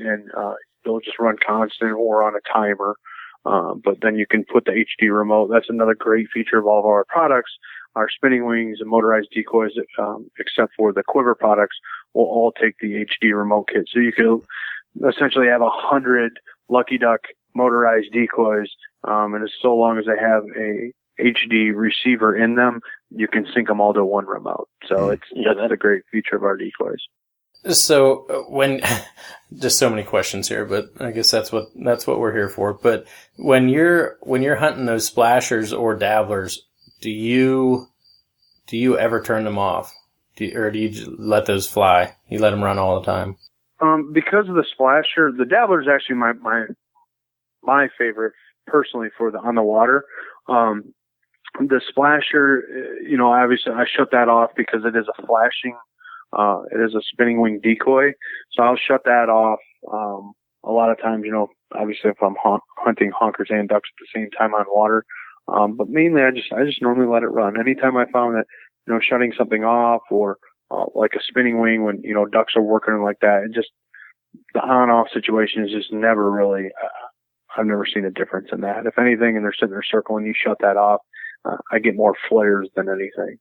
they'll just run constant or on a timer. But then you can put the HD remote. That's another great feature of all of our products. Our spinning wings and motorized decoys, except for the quiver products, will all take the HD remote kit. So you can essentially have 100 Lucky Duck motorized decoys, and as so long as they have a HD receiver in them, you can sync them all to one remote. So that's a great feature of our decoys. So when just so many questions here, but I guess that's what we're here for. But when you're hunting those splashers or dabblers, do you ever turn them off? Or do you just let those fly? You let them run all the time? Because of the splasher, the dabbler is actually my favorite personally for on the water. The splasher, obviously I shut that off because it is a flashing, it is a spinning wing decoy. So I'll shut that off. A lot of times, obviously if I'm hunting honkers and ducks at the same time on water. But mainly I just normally let it run. Anytime I found that, shutting something off or, like a spinning wing when, ducks are working like that, the on-off situation is just never really, I've never seen a difference in that. If anything, and they're sitting there circling, you shut that off, I get more flares than anything.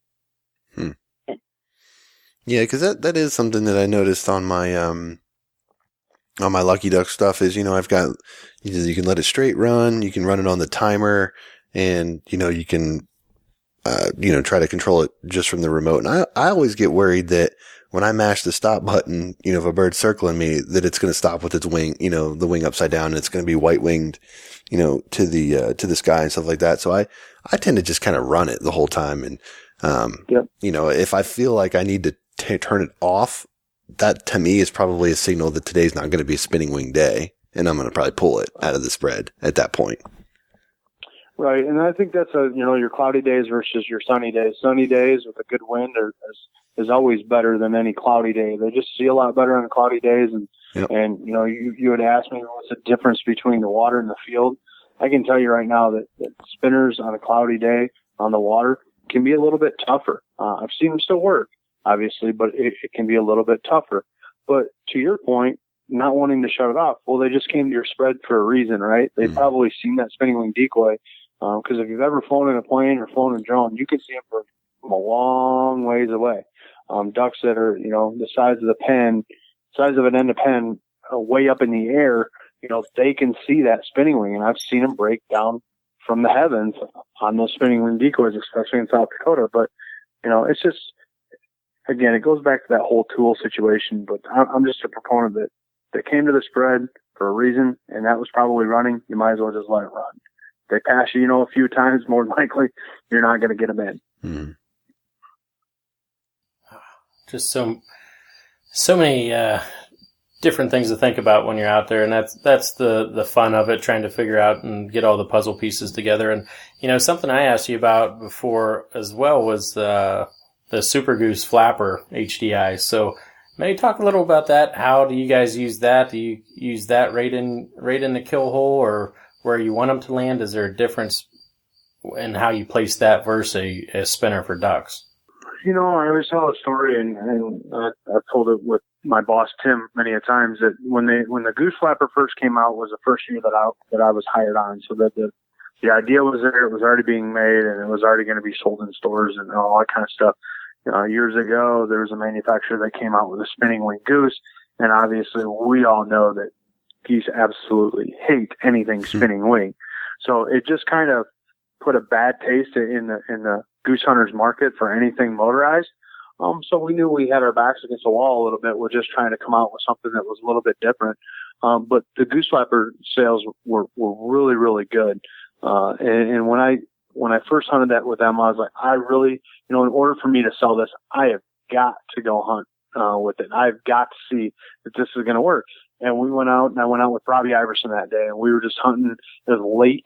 Yeah, because that is something that I noticed on my Lucky Duck stuff is, I've got, you can let it straight run, you can run it on the timer, and, you can, try to control it just from the remote. And I always get worried that when I mash the stop button, if a bird's circling me, that it's going to stop with its wing, the wing upside down, and it's going to be white winged, to the sky and stuff like that. So I tend to just kind of run it the whole time. And, Yep. If I feel like I need to turn it off, that to me is probably a signal that today's not going to be a spinning wing day, and I'm going to probably pull it out of the spread at that point. Right, and I think that's your cloudy days versus your sunny days. Sunny days with a good wind is always better than any cloudy day. They just see a lot better on cloudy days, and Yep. and you had asked me what's the difference between the water and the field. I can tell you right now that spinners on a cloudy day on the water can be a little bit tougher. I've seen them still work, obviously, but it can be a little bit tougher. But to your point, not wanting to shut it off, well, they just came to your spread for a reason, right? They've probably seen that spinning wing decoy. Because if you've ever flown in a plane or flown in a drone, you can see them from a long ways away. Ducks that are, the size of an end of pen, way up in the air, they can see that spinning wing. And I've seen them break down from the heavens on those spinning wing decoys, especially in South Dakota. But, it's just, again, it goes back to that whole tool situation. But I'm just a proponent that they came to the spread for a reason, and that was probably running. You might as well just let it run. They pass you, a few times, more than likely, you're not going to get them in. Mm-hmm. Just so many different things to think about when you're out there, and that's the fun of it, trying to figure out and get all the puzzle pieces together. And something I asked you about before as well was the Super Goose Flapper HDI. So maybe talk a little about that. How do you guys use that? Do you use that right in the kill hole, or where you want them to land? Is there a difference in how you place that versus a spinner for ducks? I always tell a story, and I've told it with my boss Tim many a times, that when the Goose Flapper first came out was the first year that I was hired on. So that the idea was there, it was already being made, and it was already going to be sold in stores and all that kind of stuff. Years ago, there was a manufacturer that came out with a spinning wing goose, and obviously we all know that geese absolutely hate anything spinning wing. So it just kind of put a bad taste in the goose hunters market for anything motorized. So we knew we had our backs against the wall a little bit. We're just trying to come out with something that was a little bit different. But the Goose Flapper sales were really, really good. And when I first hunted that with them, I was like, I really, in order for me to sell this, I have got to go hunt with it. I've got to see that this is going to work. And we went out, and I went out with Robbie Iverson that day, and we were just hunting. It was late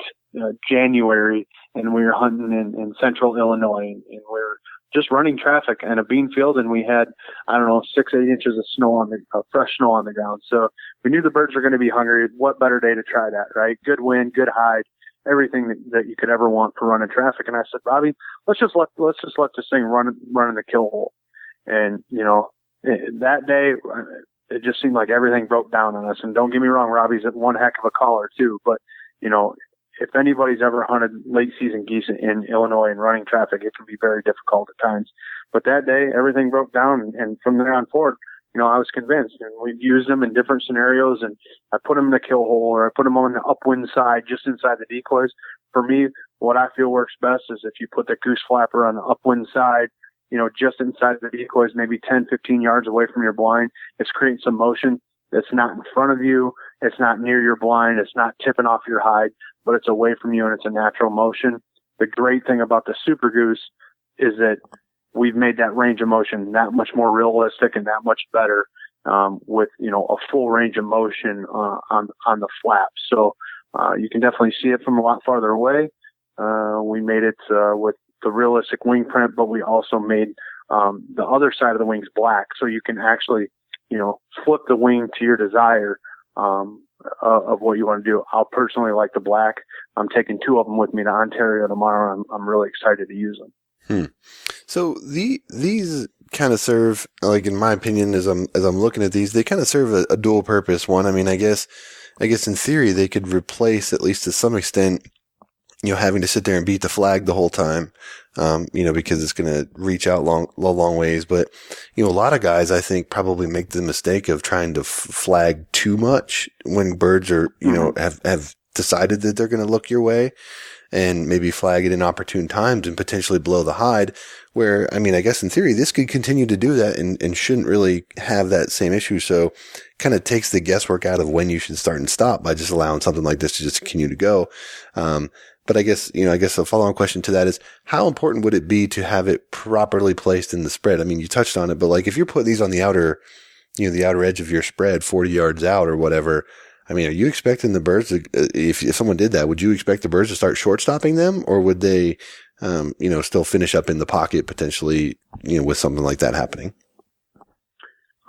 January, and we were hunting in central Illinois, and we were just running traffic in a bean field, and we had, 6-8 inches of snow fresh snow on the ground. So we knew the birds were going to be hungry. What better day to try that, right? Good wind, good hide, everything that you could ever want for running traffic. And I said, Robbie, let's just let this thing run in the kill hole. And that day, it just seemed like everything broke down on us. And don't get me wrong, Robbie's one heck of a caller too. But, if anybody's ever hunted late season geese in Illinois and running traffic, it can be very difficult at times. But that day, everything broke down. And from there on forward, I was convinced. And we've used them in different scenarios. And I put them in the kill hole, or I put them on the upwind side, just inside the decoys. For me, what I feel works best is if you put the Goose Flapper on the upwind side, just inside the decoys, maybe 10, 15 yards away from your blind. It's creating some motion. It's not in front of you. It's not near your blind. It's not tipping off your hide, but it's away from you and it's a natural motion. The great thing about the Super Goose is that we've made that range of motion that much more realistic and that much better, with, a full range of motion, on the flap. So, you can definitely see it from a lot farther away. We made it, with the realistic wing print, but we also made, the other side of the wings black. So you can actually, flip the wing to your desire, of what you want to do. I'll personally like the black. I'm taking 2 of them with me to Ontario tomorrow. I'm really excited to use them. So these kind of serve, like, in my opinion, as I'm looking at these, they kind of serve a dual purpose. One, I mean, I guess in theory they could replace, at least to some extent, having to sit there and beat the flag the whole time, because it's going to reach out long ways. But, a lot of guys, I think, probably make the mistake of trying to flag too much when birds are, have decided that they're going to look your way, and maybe flag it in opportune times and potentially blow the hide, where, I mean, I guess in theory, this could continue to do that and shouldn't really have that same issue. So kind of takes the guesswork out of when you should start and stop by just allowing something like this to just continue to go. But I guess a follow-on question to that is, how important would it be to have it properly placed in the spread? I mean, you touched on it, but like, if you're putting these on the outer edge of your spread, 40 yards out or whatever, I mean, are you expecting the birds to, if someone did that, would you expect the birds to start short stopping them, or would they, still finish up in the pocket potentially, with something like that happening?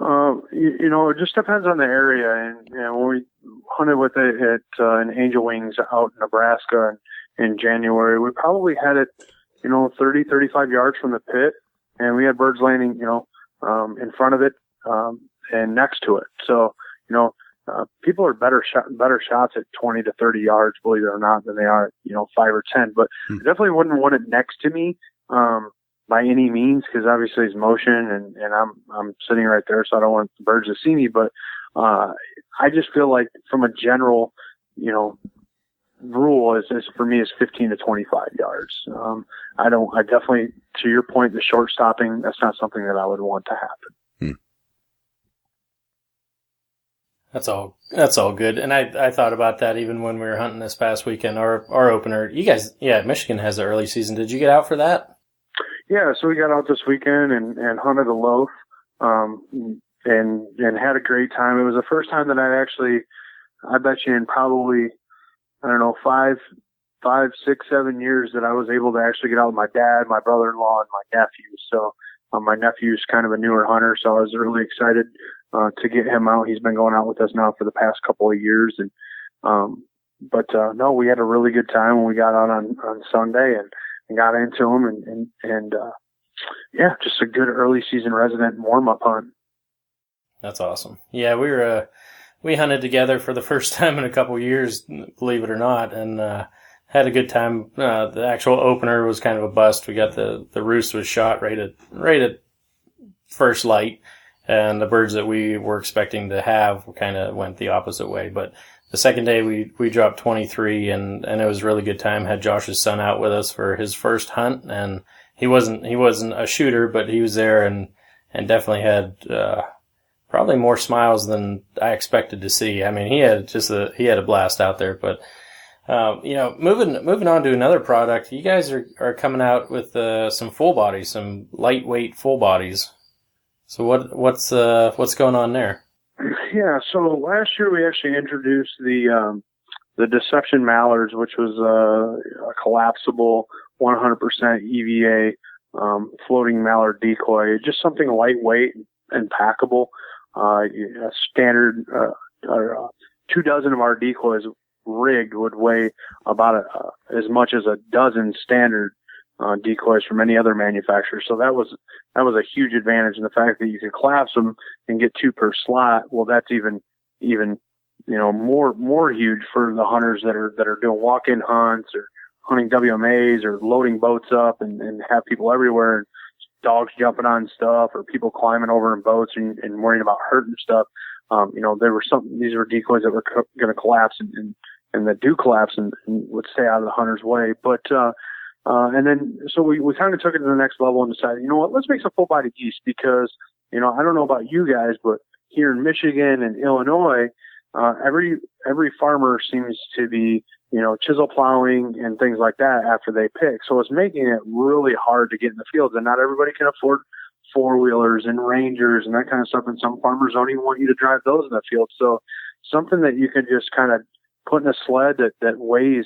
It just depends on the area. And, when we hunted with it in Angel Wings out in Nebraska in January, we probably had it, 30, 35 yards from the pit, and we had birds landing, in front of it, and next to it. So, people are better shots at 20 to 30 yards, believe it or not, than they are at, 5 or 10. But I definitely wouldn't want it next to me, by any means, because obviously it's motion and I'm sitting right there, so I don't want the birds to see me. But, I just feel like from a general, rule is for me is 15 to 25 yards. I definitely, to your point, the short stopping, that's not something that I would want to happen. That's all good. And I thought about that even when we were hunting this past weekend, our opener. You guys, Michigan has an early season. Did you get out for that? Yeah, so we got out this weekend and hunted a loaf, and had a great time. It was the first time that I bet you in probably, I don't know, 5, 6, 7 years that I was able to actually get out with my dad, my brother-in-law, and my nephew. So, my nephew's kind of a newer hunter, so I was really excited to get him out. He's been going out with us now for the past couple of years. And, no, we had a really good time when we got out on Sunday and got into them and just a good early season resident warm-up hunt. That's awesome. Yeah, we hunted together for the first time in a couple of years, believe it or not, and had a good time. The actual opener was kind of a bust. We got the roost was shot right at first light, and the birds that we were expecting to have kind of went the opposite way. But the second day we dropped 23, and it was a really good time. Had Josh's son out with us for his first hunt, and he wasn't a shooter, but he was there and definitely had probably more smiles than I expected to see. I mean, he had a blast out there. But moving on to another product, you guys are coming out with some full bodies, some lightweight full bodies. So what's going on there? Yeah, so last year we actually introduced the Deception Mallards, which was a collapsible 100% EVA floating mallard decoy. Just something lightweight and packable. A standard 24 of our decoys rigged would weigh about as much as a dozen standard decoys from any other manufacturer. So that was a huge advantage. And the fact that you could collapse them and get 2 per slot, well, that's even more huge for the hunters that are doing walk-in hunts or hunting WMAs or loading boats up and have people everywhere and dogs jumping on stuff or people climbing over in boats and worrying about hurting stuff. These were decoys that were going to collapse and that do collapse and would stay out of the hunter's way. But, And then, so we kind of took it to the next level and decided, you know what, let's make some full body geese because, you know, I don't know about you guys, but here in Michigan and Illinois, every farmer seems to be, you know, chisel plowing and things like that after they pick. So it's making it really hard to get in the fields, and not everybody can afford four-wheelers and Rangers and that kind of stuff. And some farmers don't even want you to drive those in the field. So something that you can just kind of put in a sled that weighs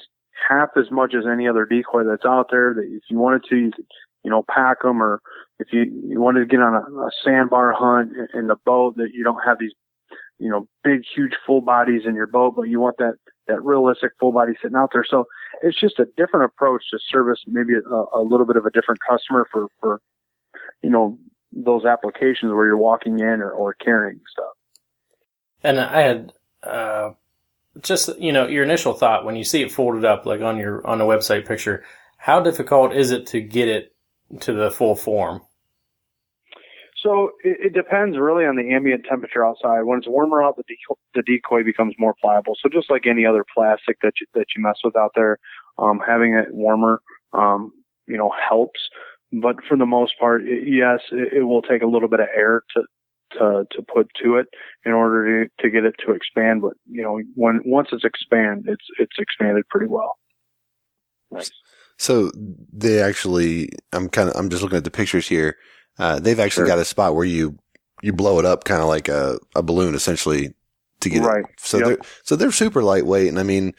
half as much as any other decoy that's out there, that if you wanted to, you could, you know, pack them, or if you wanted to get on a sandbar hunt in the boat, that you don't have these, you know, big, huge full bodies in your boat, but you want that realistic full body sitting out there. So it's just a different approach to service maybe a little bit of a different customer for, you know, those applications where you're walking in or carrying stuff. And I had, just, you know, your initial thought when you see it folded up, like on the website picture, how difficult is it to get it to the full form? So it depends really on the ambient temperature outside. When it's warmer out, the decoy becomes more pliable. So just like any other plastic that you mess with out there, having it warmer, you know, helps. But for the most part, yes, it will take a little bit of air to put to it in order to get it to expand. But you know, once it's it's expanded pretty well. Nice. So they actually, I'm just looking at the pictures here. They've actually got a spot where you blow it up kind of like a balloon essentially to get it. So they're super lightweight. And I mean,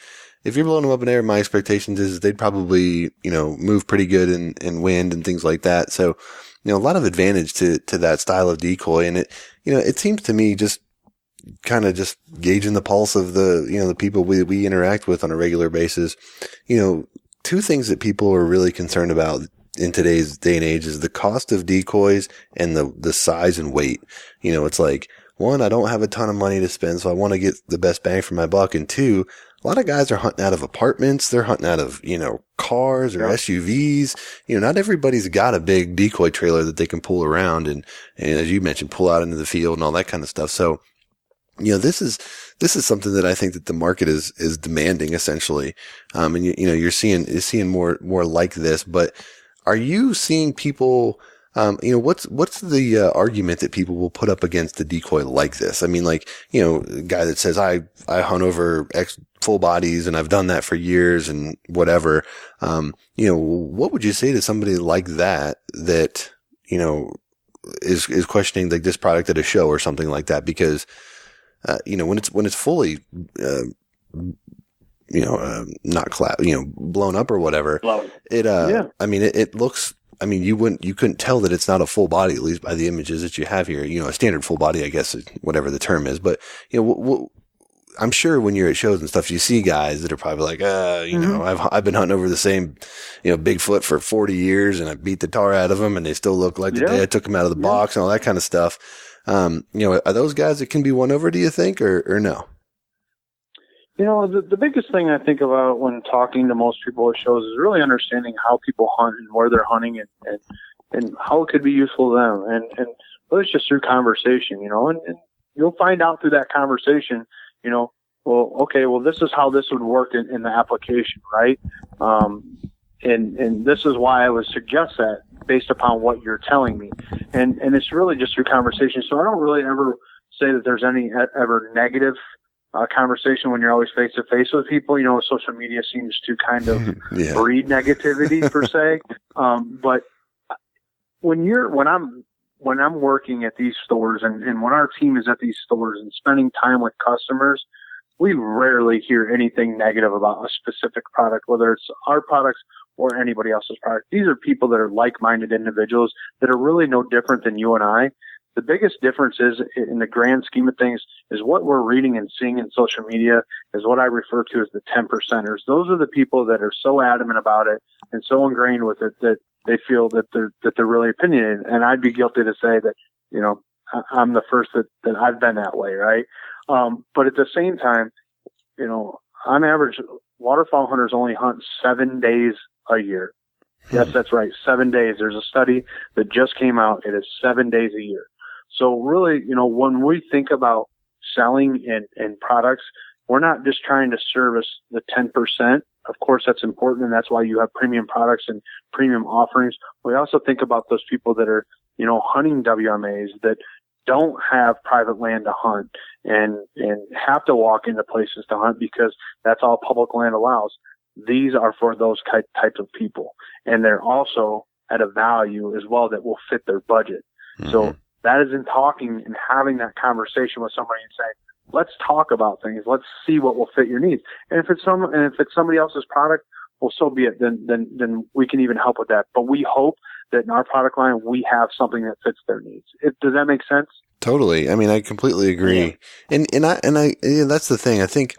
if you're blowing them up in air, my expectations is they'd probably, you know, move pretty good in wind and things like that. So, you know, a lot of advantage to that style of decoy. And it seems to me just kind of just gauging the pulse of the people we interact with on a regular basis. You know, two things that people are really concerned about in today's day and age is the cost of decoys and the size and weight. You know, it's like, one, I don't have a ton of money to spend, so I want to get the best bang for my buck. And two, a lot of guys are hunting out of apartments. They're hunting out of, you know, cars or SUVs. You know, not everybody's got a big decoy trailer that they can pull around and as you mentioned, pull out into the field and all that kind of stuff. So, you know, this is something that I think that the market is demanding essentially. And you know, you're seeing more like this, but are you seeing people, you know, what's the argument that people will put up against the decoy like this? I mean, like, you know, a guy that says, I hunt over X full bodies and I've done that for years and whatever. You know, what would you say to somebody like that, you know, is questioning like this product at a show or something like that? Because, you know, when it's fully, you know, blown up or whatever, I mean, it looks, I mean, you couldn't tell that it's not a full body, at least by the images that you have here. You know, a standard full body, I guess, whatever the term is. But, you know, I'm sure when you're at shows and stuff, you see guys that are probably like, you know, I've been hunting over the same, you know, Bigfoot for 40 years and I beat the tar out of them and they still look like the day I took them out of the box and all that kind of stuff. You know, are those guys that can be won over, do you think, or no? You know, the biggest thing I think about when talking to most people at shows is really understanding how people hunt and where they're hunting and how it could be useful to them. And really it's just through conversation, you know, and you'll find out through that conversation, you know, well, this is how this would work in the application, right? And this is why I would suggest that based upon what you're telling me. And it's really just through conversation. So I don't really ever say that there's any ever negative conversation when you're always face to face with people. You know, social media seems to kind of breed negativity per se. But when I'm working at these stores and when our team is at these stores and spending time with customers, we rarely hear anything negative about a specific product, whether it's our products or anybody else's product. These are people that are like-minded individuals that are really no different than you and I. The biggest difference is, in the grand scheme of things, is what we're reading and seeing in social media is what I refer to as the 10%ers. Those are the people that are so adamant about it and so ingrained with it that they feel that they're really opinionated. And I'd be guilty to say that, you know, I'm the first that I've been that way, right? But at the same time, you know, on average, waterfowl hunters only hunt 7 days a year. Yes, that's right. 7 days. There's a study that just came out. It is 7 days a year. So really, you know, when we think about selling and products, we're not just trying to service the 10% of course, that's important, and that's why you have premium products and premium offerings. We also think about those people that are, hunting WMAs that don't have private land to hunt and have to walk into places to hunt because that's all public land allows. These are for those types of people, and they're also at a value as well that will fit their budget. Mm-hmm. So that is in talking and having that conversation with somebody and saying, let's talk about things. Let's see what will fit your needs. And if it's somebody else's product, well, so be it. Then we can even help with that. But we hope that in our product line, we have something that fits their needs. Does that make sense? Totally. I mean, I completely agree. Yeah. And that's the thing. I think,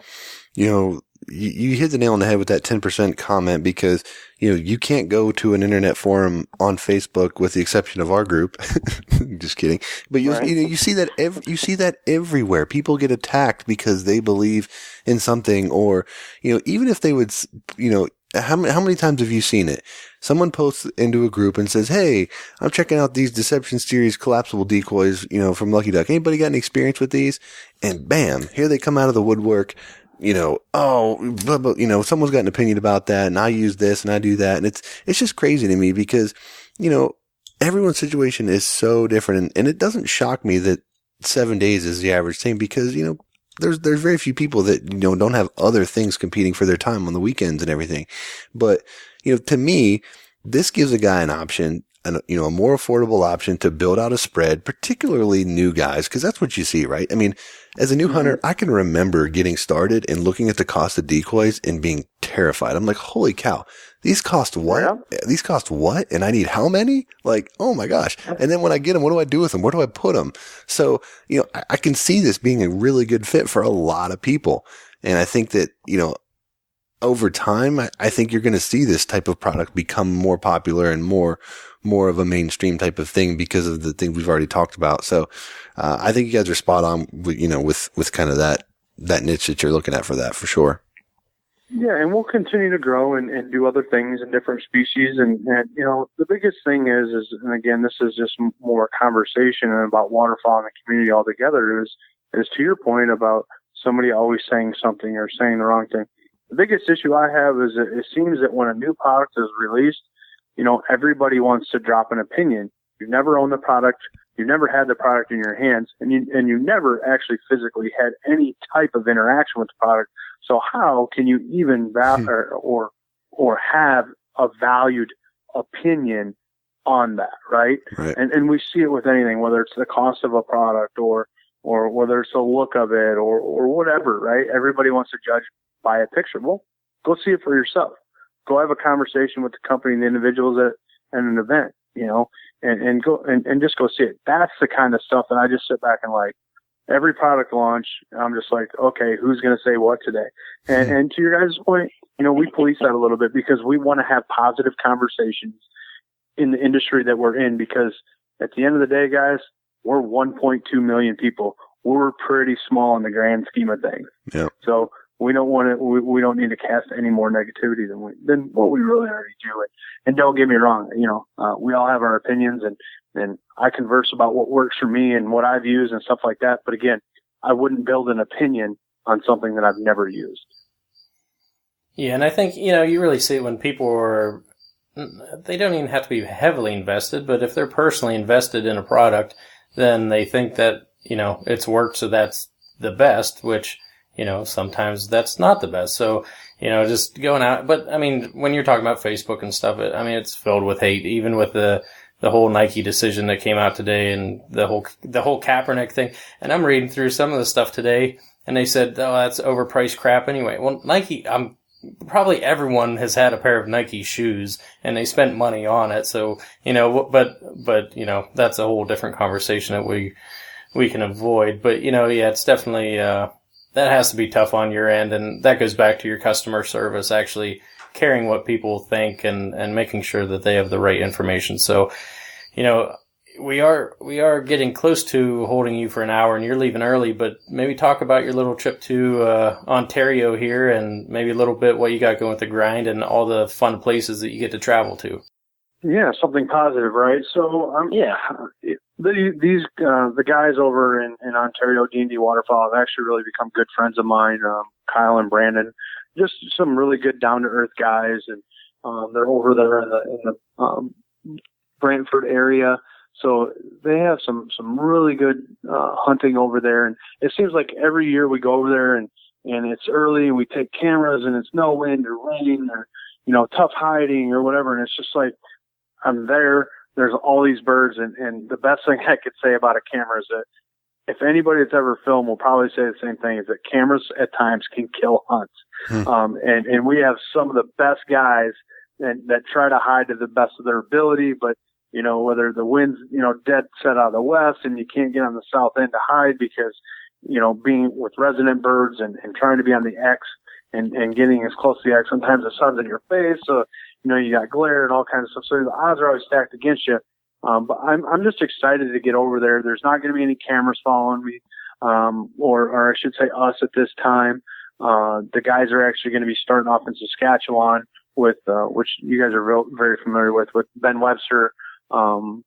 you hit the nail on the head with that 10% comment because, you can't go to an internet forum on Facebook with the exception of our group. Just kidding. But you see that everywhere. People get attacked because they believe in something or, even if they would, how many times have you seen it? Someone posts into a group and says, "Hey, I'm checking out these Deception Series collapsible decoys, from Lucky Duck. Anybody got any experience with these?" And bam, here they come out of the woodwork. Someone's got an opinion about that, and I use this and I do that, and it's just crazy to me because, everyone's situation is so different, and it doesn't shock me that 7 days is the average thing because there's very few people that don't have other things competing for their time on the weekends and everything, but to me, this gives a guy an option. A more affordable option to build out a spread, particularly new guys, because that's what you see, right? I mean, as a new hunter, I can remember getting started and looking at the cost of decoys and being terrified. I'm like, holy cow, these cost what? Yeah. These cost what? And I need how many? Like, oh my gosh. And then when I get them, what do I do with them? Where do I put them? So, I can see this being a really good fit for a lot of people. And I think that, over time, I think you're going to see this type of product become more popular and more of a mainstream type of thing because of the things we've already talked about. So, I think you guys are spot on with kind of that niche that you're looking at for that, for sure. Yeah. And we'll continue to grow and do other things in different species. And the biggest thing is, and again, this is just more conversation about waterfowl in the community altogether is to your point about somebody always saying something or saying the wrong thing. The biggest issue I have is that it seems that when a new product is released, everybody wants to drop an opinion. You've never owned the product. You've never had the product in your hands, and you never actually physically had any type of interaction with the product. So how can you even or have a valued opinion on that, right? And we see it with anything, whether it's the cost of a product or whether it's the look of it or whatever, right? Everybody wants to judge by a picture. Well, go see it for yourself. Go have a conversation with the company and the individuals at an event, and go and just go see it. That's the kind of stuff that I just sit back and like every product launch. I'm just like, okay, who's going to say what today? And to your guys' point, we police that a little bit because we want to have positive conversations in the industry that we're in, because at the end of the day, guys, we're 1.2 million people. We're pretty small in the grand scheme of things. Yeah. So we don't want to. We don't need to cast any more negativity than what we really already do. And don't get me wrong. We all have our opinions, and I converse about what works for me and what I've used and stuff like that. But again, I wouldn't build an opinion on something that I've never used. Yeah, and I think you really see it when people are. They don't even have to be heavily invested, but if they're personally invested in a product, then they think that it's worked, so that's the best, which. Sometimes that's not the best. So, just going out. But I mean, when you're talking about Facebook and stuff, it's filled with hate, even with the whole Nike decision that came out today and the whole Kaepernick thing. And I'm reading through some of the stuff today and they said, oh, that's overpriced crap anyway. Well, Nike, probably everyone has had a pair of Nike shoes and they spent money on it. So, but that's a whole different conversation that we can avoid. But, it's definitely, that has to be tough on your end, and that goes back to your customer service, actually caring what people think and making sure that they have the right information. So, we are getting close to holding you for an hour, and you're leaving early, but maybe talk about your little trip to Ontario here and maybe a little bit what you got going with the grind and all the fun places that you get to travel to. Yeah, something positive, right? So, the guys over in Ontario, D&D Waterfowl, have actually really become good friends of mine. Kyle and Brandon, just some really good down to earth guys. And, they're over there in the Brantford area. So they have some really good, hunting over there. And it seems like every year we go over there and it's early and we take cameras and it's no wind or rain or, tough hiding or whatever. And it's just like, I'm there. There's all these birds. And the best thing I could say about a camera is that if anybody that's ever filmed will probably say the same thing, is that cameras at times can kill hunts. And we have some of the best guys that try to hide to the best of their ability, but whether the wind's, dead set out of the west and you can't get on the south end to hide because, being with resident birds and trying to be on the X and getting as close to the X, sometimes the sun's in your face. So, you got glare and all kinds of stuff. So the odds are always stacked against you. But I'm just excited to get over there. There's not going to be any cameras following me, or I should say us at this time. The guys are actually going to be starting off in Saskatchewan with, which you guys are very familiar with Ben Webster, and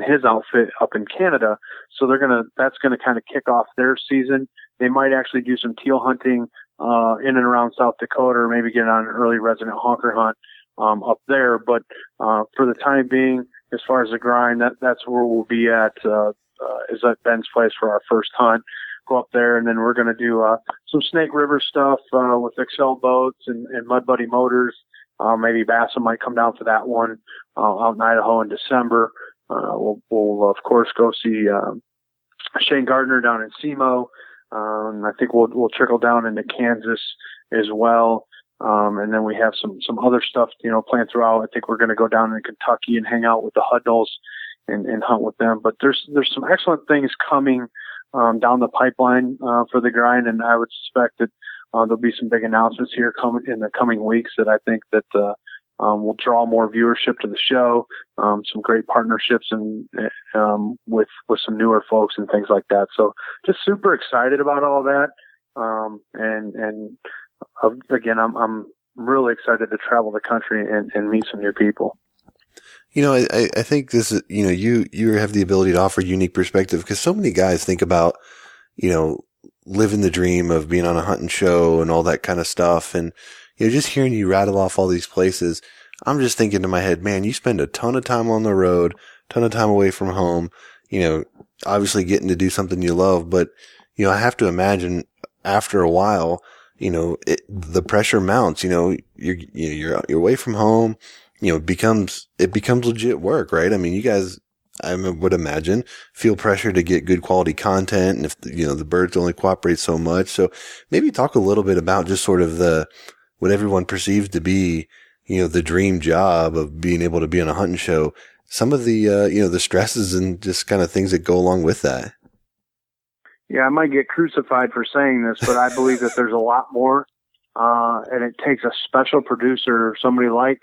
his outfit up in Canada. So that's going to kind of kick off their season. They might actually do some teal hunting, in and around South Dakota, or maybe get on an early resident honker hunt, up there. But, for the time being, as far as the grind, that's where we'll be at, is at Ben's place for our first hunt. Go up there, and then we're going to do, some Snake River stuff, with Excel boats and Mud Buddy motors. Maybe Bassam might come down for that one, out in Idaho in December. We'll of course go see, Shane Gardner down in SEMO. I think we'll trickle down into Kansas as well. And then we have some other stuff, planned throughout. I think we're going to go down in Kentucky and hang out with the Hudnalls and hunt with them. But there's some excellent things coming, down the pipeline, for the grind. And I would suspect that, there'll be some big announcements here coming in the coming weeks that I think that, will draw more viewership to the show, some great partnerships and, with some newer folks and things like that. So just super excited about all that. Again, I'm really excited to travel the country and meet some new people. I think this is, you have the ability to offer unique perspective because so many guys think about, living the dream of being on a hunting show and all that kind of stuff. And, just hearing you rattle off all these places, I'm just thinking in my head, man, you spend a ton of time on the road, ton of time away from home, obviously getting to do something you love. But, I have to imagine after a while, the pressure mounts, you're away from home, it becomes legit work, right? I mean, you guys, I would imagine, feel pressure to get good quality content. And if, the birds only cooperate so much. So maybe talk a little bit about just sort of what everyone perceives to be, the dream job of being able to be on a hunting show. Some of the, the stresses and just kind of things that go along with that. Yeah, I might get crucified for saying this, but I believe that there's a lot more, and it takes a special producer, somebody like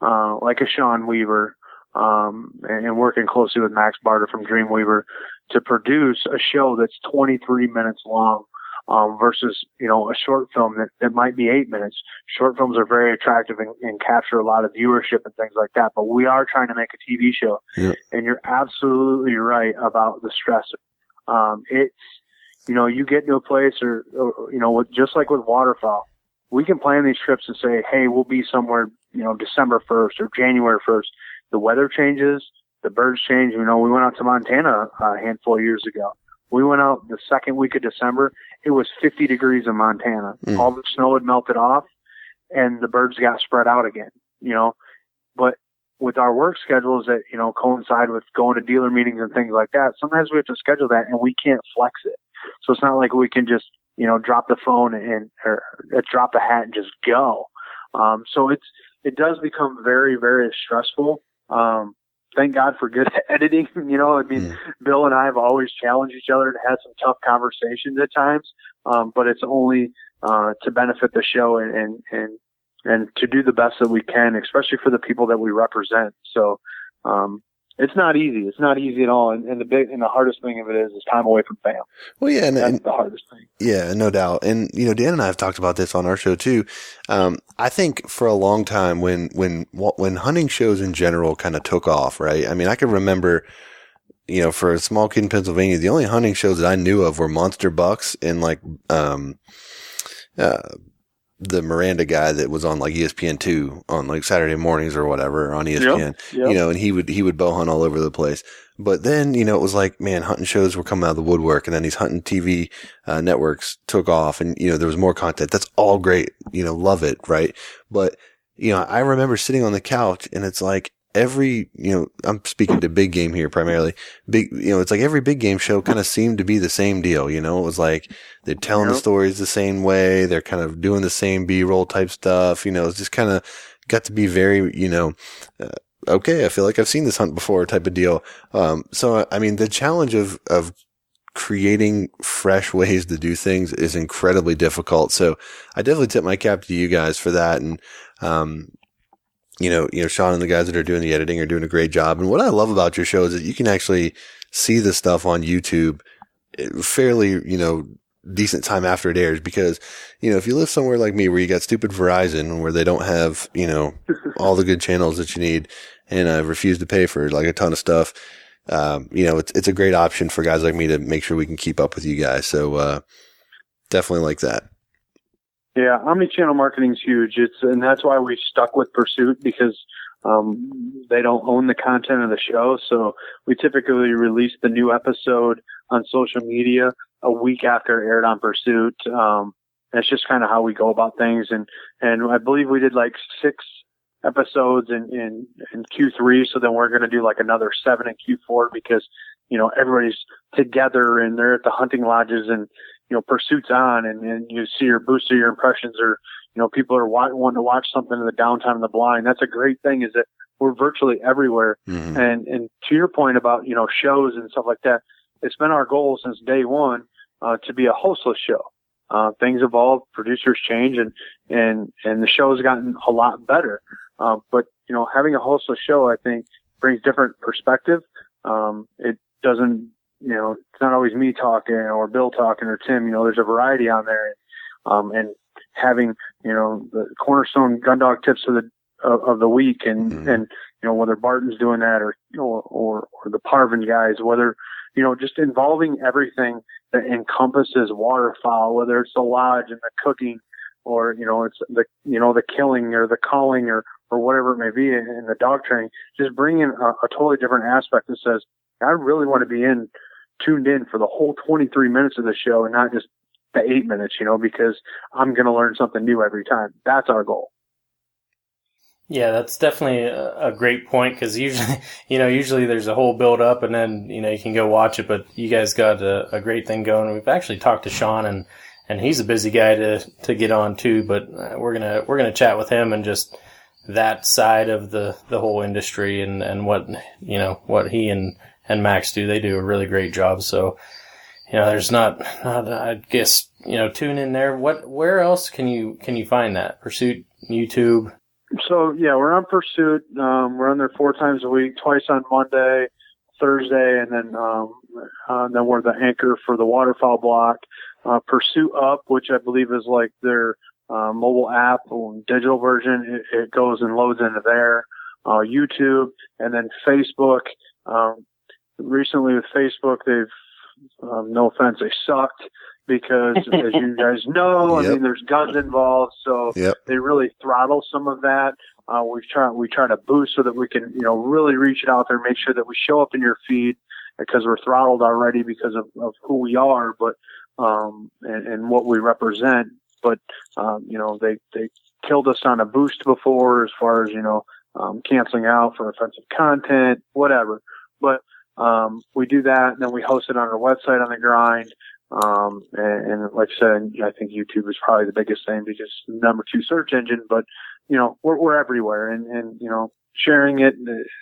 a Sean Weaver, and working closely with Max Barter from Dreamweaver to produce a show that's 23 minutes long, versus, a short film that might be 8 minutes. Short films are very attractive and capture a lot of viewership and things like that, but we are trying to make a TV show. Yeah. And you're absolutely right about the stress. It's, you get to a place or just like with waterfowl, we can plan these trips and say, hey, we'll be somewhere, December 1st or January 1st. The weather changes, the birds change. We went out to Montana a handful of years ago. We went out the second week of December. It was 50 degrees in Montana. All the snow had melted off and the birds got spread out again, but with our work schedules that, coincide with going to dealer meetings and things like that, sometimes we have to schedule that and we can't flex it. So it's not like we can just, drop the phone or drop the hat and just go. So it does become very, very stressful. Thank God for good editing. Bill and I have always challenged each other to have some tough conversations at times. But it's only, to benefit the show and to do the best that we can, especially for the people that we represent. So, it's not easy. It's not easy at all. And the hardest thing of it is time away from family. Well, yeah. That's the hardest thing. Yeah, no doubt. And, Dan and I have talked about this on our show too. I think for a long time when hunting shows in general kind of took off, right? I mean, I can remember, for a small kid in Pennsylvania, the only hunting shows that I knew of were monster bucks and the Miranda guy that was on like ESPN2 on like Saturday mornings or whatever on ESPN, Yep. and he would bow hunt all over the place. But then, it was like, man, hunting shows were coming out of the woodwork, and then these hunting TV networks took off, and, there was more content. That's all great. Love it. Right. But, I remember sitting on the couch, and it's like every, I'm speaking to big game here primarily. It's like every big game show kind of seemed to be the same deal. It was like they're telling the stories the same way. They're kind of doing the same B-roll type stuff. It's just kind of got to be very, okay, I feel like I've seen this hunt before type of deal. So, I mean, the challenge of creating fresh ways to do things is incredibly difficult. So I definitely tip my cap to you guys for that. And, Sean and the guys that are doing the editing are doing a great job. And what I love about your show is that you can actually see the stuff on YouTube fairly, decent time after it airs, because, if you live somewhere like me where you got stupid Verizon where they don't have, all the good channels that you need, and I refuse to pay for like a ton of stuff, it's a great option for guys like me to make sure we can keep up with you guys. So, definitely like that. Yeah, omni-channel marketing is huge. And that's why we stuck with Pursuit, because they don't own the content of the show. So we typically release the new episode on social media a week after it aired on Pursuit. That's just kind of how we go about things. And I believe we did like 6 episodes in Q3. So then we're going to do like another 7 in Q4, because, everybody's together and they're at the hunting lodges, and, Pursuit's on, and you see your boost of your impressions, or, people are wanting to watch something in the downtime in the blind. That's a great thing, is that we're virtually everywhere. Mm-hmm. And to your point about, shows and stuff like that, it's been our goal since day one, to be a hostless show. Things evolve, producers change, and the show has gotten a lot better. But, having a hostless show, I think, brings different perspective. It doesn't, it's not always me talking or Bill talking or Tim. There's a variety on there. And having, the cornerstone gun dog tips of the week, and whether Barton's doing that, or the Parvin guys, whether, just involving everything that encompasses waterfowl, whether it's the lodge and the cooking, or, it's the killing or the calling, or whatever it may be in the dog training, just bringing a totally different aspect that says, I really want to be tuned in for the whole 23 minutes of the show, and not just the 8 minutes, because I'm going to learn something new every time. That's our goal. Yeah, that's definitely a great point, because usually there's a whole build up, and then, you can go watch it, but you guys got a great thing going. We've actually talked to Sean, and he's a busy guy to get on too, but we're going to chat with him and just that side of the whole industry, and what he and Max do. They do a really great job. So, there's not I guess, tune in there. Where else can you find that? Pursuit, YouTube? So yeah, we're on Pursuit. We're on there 4 times a week, twice on Monday, Thursday, and then we're the anchor for the waterfowl block. Pursuit Up, which I believe is like their mobile app or digital version, it goes and loads into there. YouTube, and then Facebook. Recently with Facebook, they've, no offense, they sucked, because as you guys know, Yep. I mean, there's guns involved, so Yep. they really throttle some of that. We try to boost so that we can, really reach it out there, make sure that we show up in your feed, because we're throttled already because of who we are, but, and what we represent. But, they killed us on a boost before, as far as, canceling out for offensive content, whatever. But, we do that, and then we host it on our website on the grind. And like I said, I think YouTube is probably the biggest thing, because it's the number 2 search engine, but, we're everywhere, and, sharing it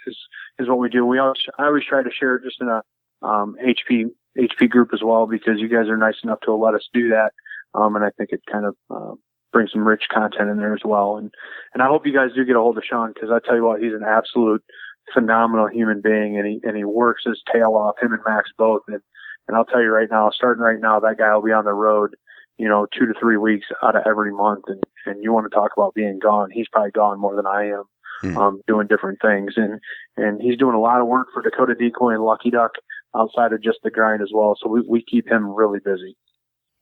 is what we do. I always try to share it just in a, HP group as well, because you guys are nice enough to let us do that. And I think it kind of, brings some rich content in there as well. And I hope you guys do get a hold of Sean, because I tell you what, he's an absolute phenomenal human being, and he works his tail off, him and Max both. And I'll tell you right now, starting right now, that guy will be on the road, 2 to 3 weeks out of every month. And you want to talk about being gone. He's probably gone more than I am, doing different things. And he's doing a lot of work for Dakota Decoy and Lucky Duck outside of just the grind as well. So we keep him really busy.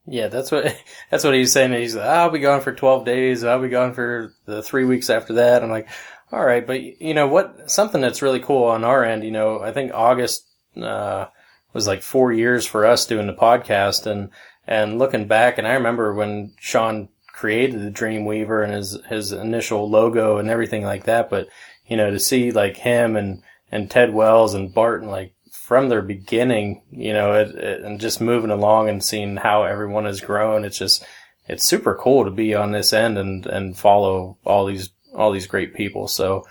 Yeah, that's what he's saying. He's like, I'll be gone for 12 days. I'll be gone for the 3 weeks after that. I'm like, all right, but you know what? Something that's really cool on our end. You know, I think August was like 4 years for us doing the podcast, and looking back, and I remember when Sean created the Dreamweaver and his initial logo and everything like that. But you know, to see like him and Ted Wells and Barton, like from their beginning, you know, and just moving along and seeing how everyone has grown. It's super cool to be on this end and follow all these great people. So,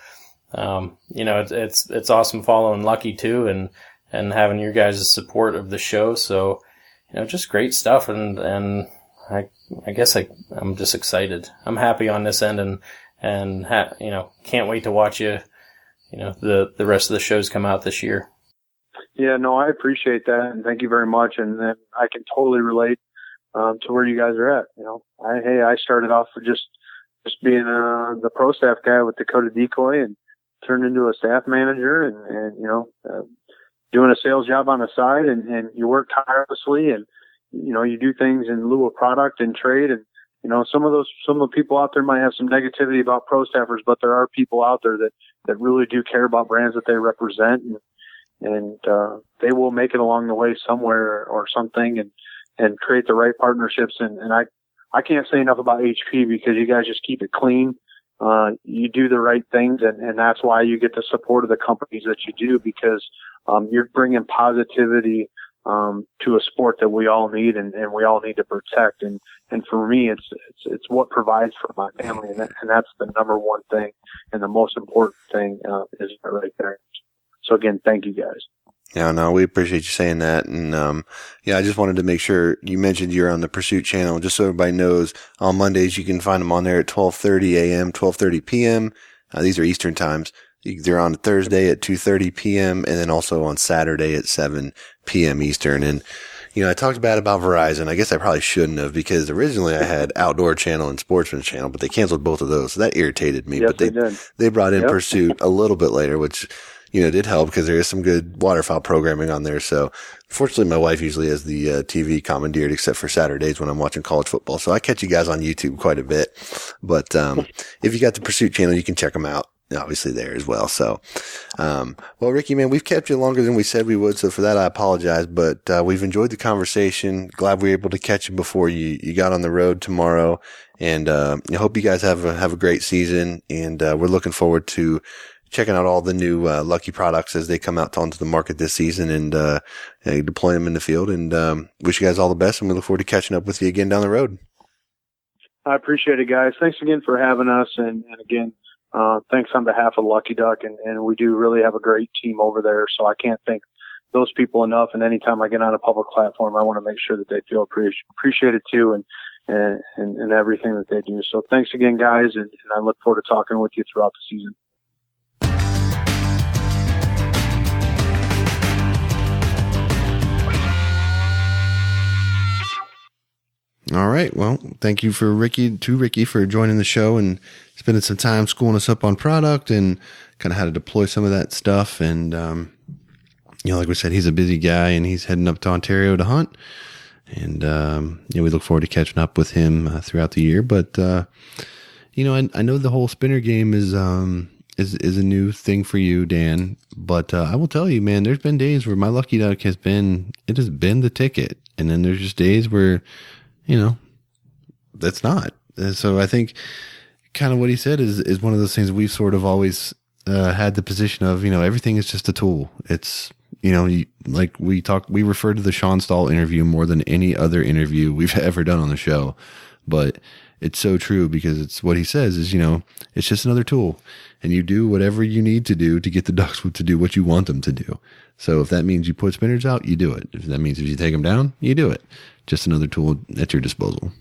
you know, it's awesome following Lucky too and having your guys' support of the show. So, you know, just great stuff. And I guess I'm just excited. I'm happy on this end and you know, can't wait to watch you know, the rest of the shows come out this year. Yeah, no, I appreciate that, and thank you very much. And then I can totally relate to where you guys are at. You know, I started off with just being the pro staff guy with Dakota Decoy, and turned into a staff manager, and you know, doing a sales job on the side, and you work tirelessly, and you know, you do things in lieu of product and trade, and you know, some of the people out there might have some negativity about pro staffers, but there are people out there that really do care about brands that they represent, and they will make it along the way somewhere or something, and create the right partnerships. And I can't say enough about HP, because you guys just keep it clean. You do the right things, and that's why you get the support of the companies that you do, because you're bringing positivity to a sport that we all need and we all need to protect. And for me, it's what provides for my family, and that's the number one thing, and the most important thing is right there. So again, thank you guys. Yeah, no, we appreciate you saying that. And, yeah, I just wanted to make sure you mentioned you're on the Pursuit channel, just so everybody knows. On Mondays, you can find them on there at 12:30 a.m., 12:30 p.m. These are Eastern times. They're on Thursday at 2:30 p.m. and then also on Saturday at 7 p.m. Eastern. And, you know, I talked bad about Verizon. I guess I probably shouldn't have, because originally I had Outdoor Channel and Sportsman Channel, but they canceled both of those. So that irritated me. Yes, but they brought in Pursuit a little bit later, which, you know, did help, because there is some good waterfowl programming on there. So fortunately, my wife usually has the TV commandeered, except for Saturdays when I'm watching college football. So I catch you guys on YouTube quite a bit. But if you got the Pursuit channel, you can check them out. Obviously there as well. So, well, Ricky, man, we've kept you longer than we said we would. So for that, I apologize, but, we've enjoyed the conversation. Glad we were able to catch you before you got on the road tomorrow. And, I hope you guys have a great season. And, we're looking forward to checking out all the new, Lucky products as they come out onto the market this season, and, deploy them in the field. And, wish you guys all the best. And we look forward to catching up with you again down the road. I appreciate it, guys. Thanks again for having us. And again, thanks on behalf of Lucky Duck, and we do really have a great team over there. So I can't thank those people enough. And anytime I get on a public platform, I want to make sure that they feel appreciated too, and everything that they do. So thanks again, guys. And I look forward to talking with you throughout the season. All right. Well, thank you to Ricky for joining the show and spending some time schooling us up on product and kind of how to deploy some of that stuff. And, you know, like we said, he's a busy guy and he's heading up to Ontario to hunt. And, you know, we look forward to catching up with him throughout the year. But, you know, I know the whole spinner game is a new thing for you, Dan. But, I will tell you, man, there's been days where my Lucky Duck has been the ticket. And then there's just days where, you know, that's not. So I think kind of what he said is one of those things we've sort of always had the position of, you know, everything is just a tool. It's, you know, like we refer to the Sean Stahl interview more than any other interview we've ever done on the show. But it's so true, because it's what he says is, you know, it's just another tool, and you do whatever you need to do to get the ducks to do what you want them to do. So if that means you put spinners out, you do it. If that means if you take them down, you do it. Just another tool at your disposal.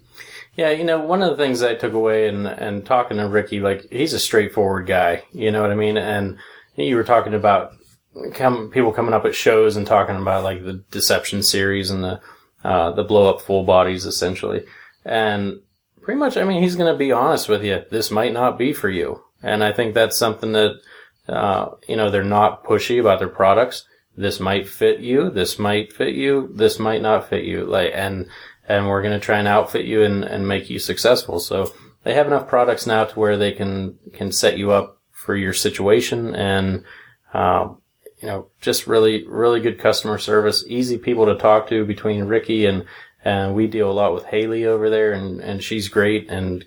Yeah, you know, one of the things I took away and talking to Ricky, like, he's a straightforward guy, you know what I mean? And you were talking about people coming up at shows and talking about, like, the Deception series and the blow-up full bodies, essentially. And pretty much, I mean, he's going to be honest with you. This might not be for you. And I think that's something that, you know, they're not pushy about their products. This might fit you. This might fit you. This might not fit you. Like, and and we're going to try and outfit you and make you successful. So they have enough products now to where they can set you up for your situation, and, just really, really good customer service, easy people to talk to between Ricky and we deal a lot with Haley over there, and she's great and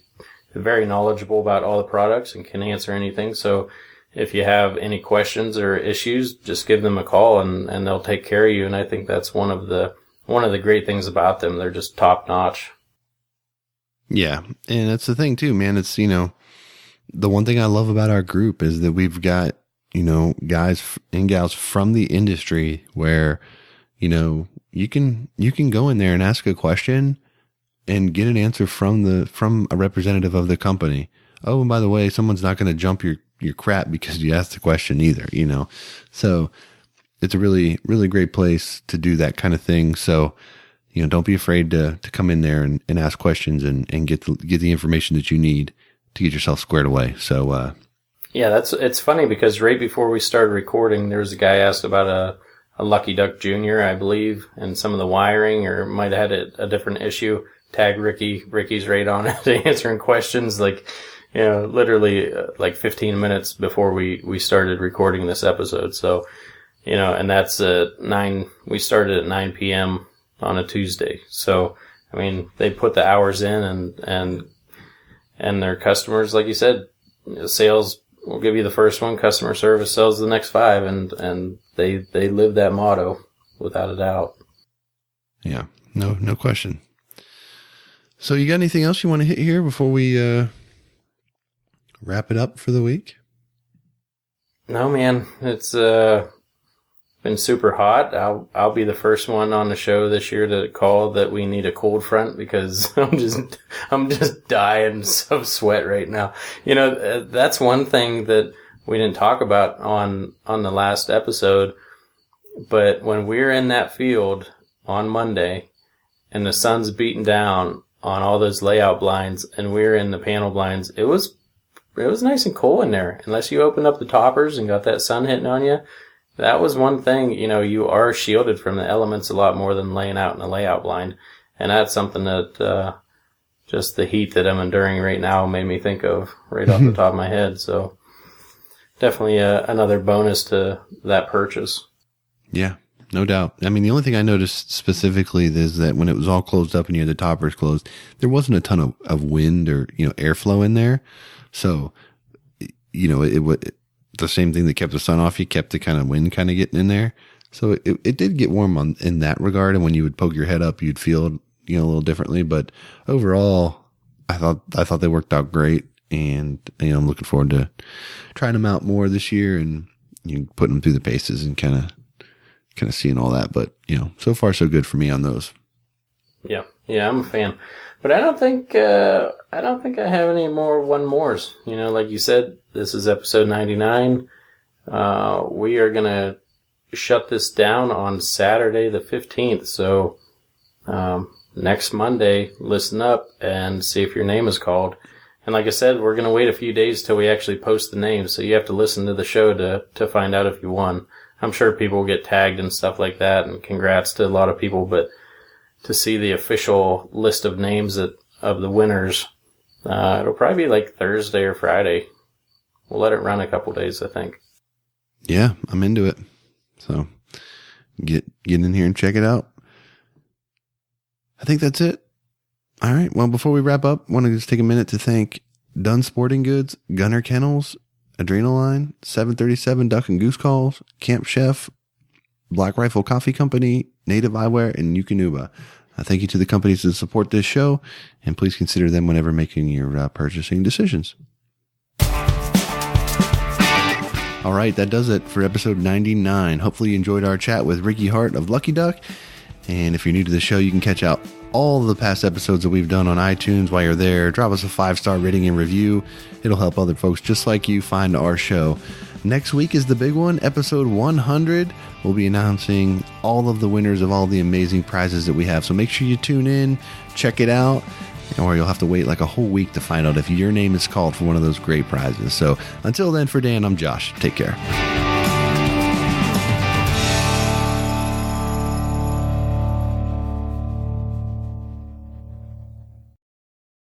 very knowledgeable about all the products and can answer anything. So if you have any questions or issues, just give them a call and they'll take care of you. And I think that's one of the great things about them. They're just top notch. Yeah. And that's the thing too, man. It's, the one thing I love about our group is that we've got, guys and gals from the industry where, you can go in there and ask a question and get an answer from a representative of the company. Oh, and by the way, someone's not going to jump your crap because you asked the question either, So it's a really, really great place to do that kind of thing. So, don't be afraid to come in there and ask questions and get the information that you need to get yourself squared away. So, yeah, it's funny because right before we started recording, there was a guy asked about a Lucky Duck Jr., I believe, and some of the wiring, or might have had a different issue. Tag Ricky. Ricky's right on it, answering questions literally like 15 minutes before we started recording this episode. So, and that's we started at 9 p.m. on a Tuesday. So, I mean, they put the hours in and their customers, like you said, sales will give you the first one, customer service sells the next 5, and they live that motto without a doubt. Yeah, no question. So you got anything else you want to hit here before we wrap it up for the week? No, man. It's been super hot. I'll be the first one on the show this year to call that we need a cold front because I'm just dying of sweat right now. That's one thing that we didn't talk about on the last episode. But when we're in that field on Monday and the sun's beating down on all those layout blinds and we're in the panel blinds, it was nice and cool in there. Unless you opened up the toppers and got that sun hitting on you, that was one thing. You are shielded from the elements a lot more than laying out in a layout blind. And that's something that just the heat that I'm enduring right now made me think of right off the top of my head. So definitely another bonus to that purchase. Yeah, no doubt. I mean, the only thing I noticed specifically is that when it was all closed up and you had the toppers closed, there wasn't a ton of wind or, airflow in there. So, it would, the same thing that kept the sun off, you kept the kind of wind kind of getting in there. So it did get warm in that regard. And when you would poke your head up, you'd feel, a little differently. But overall, I thought they worked out great. And, I'm looking forward to trying them out more this year and putting them through the paces and kind of seeing all that. But, so far so good for me on those. Yeah, I'm a fan. But I don't think I have any more one-mores. Like you said, this is episode 99. We are going to shut this down on Saturday the 15th. So next Monday, listen up and see if your name is called. And like I said, we're going to wait a few days till we actually post the names. So you have to listen to the show to find out if you won. I'm sure people will get tagged and stuff like that. And congrats to a lot of people. But to see the official list of names of the winners, it'll probably be like Thursday or Friday. We'll let it run a couple days, I think. Yeah, I'm into it. So get in here and check it out. I think that's it. All right. Well, before we wrap up, I want to just take a minute to thank Dunn Sporting Goods, Gunner Kennels, Adrenaline, 737 Duck and Goose Calls, Camp Chef, Black Rifle Coffee Company, Native Eyewear, and Yukonuba. Thank you to the companies that support this show, and please consider them whenever making your purchasing decisions. All right, that does it for episode 99. Hopefully you enjoyed our chat with Ricky Hart of Lucky Duck. And if you're new to the show, you can catch out all of the past episodes that we've done on iTunes. While you're there, drop us a 5-star rating and review. It'll help other folks just like you find our show. Next week is the big one, episode 100. We'll be announcing all of the winners of all the amazing prizes that we have. So make sure you tune in, check it out, or you'll have to wait like a whole week to find out if your name is called for one of those great prizes. So until then, for Dan, I'm Josh. Take care.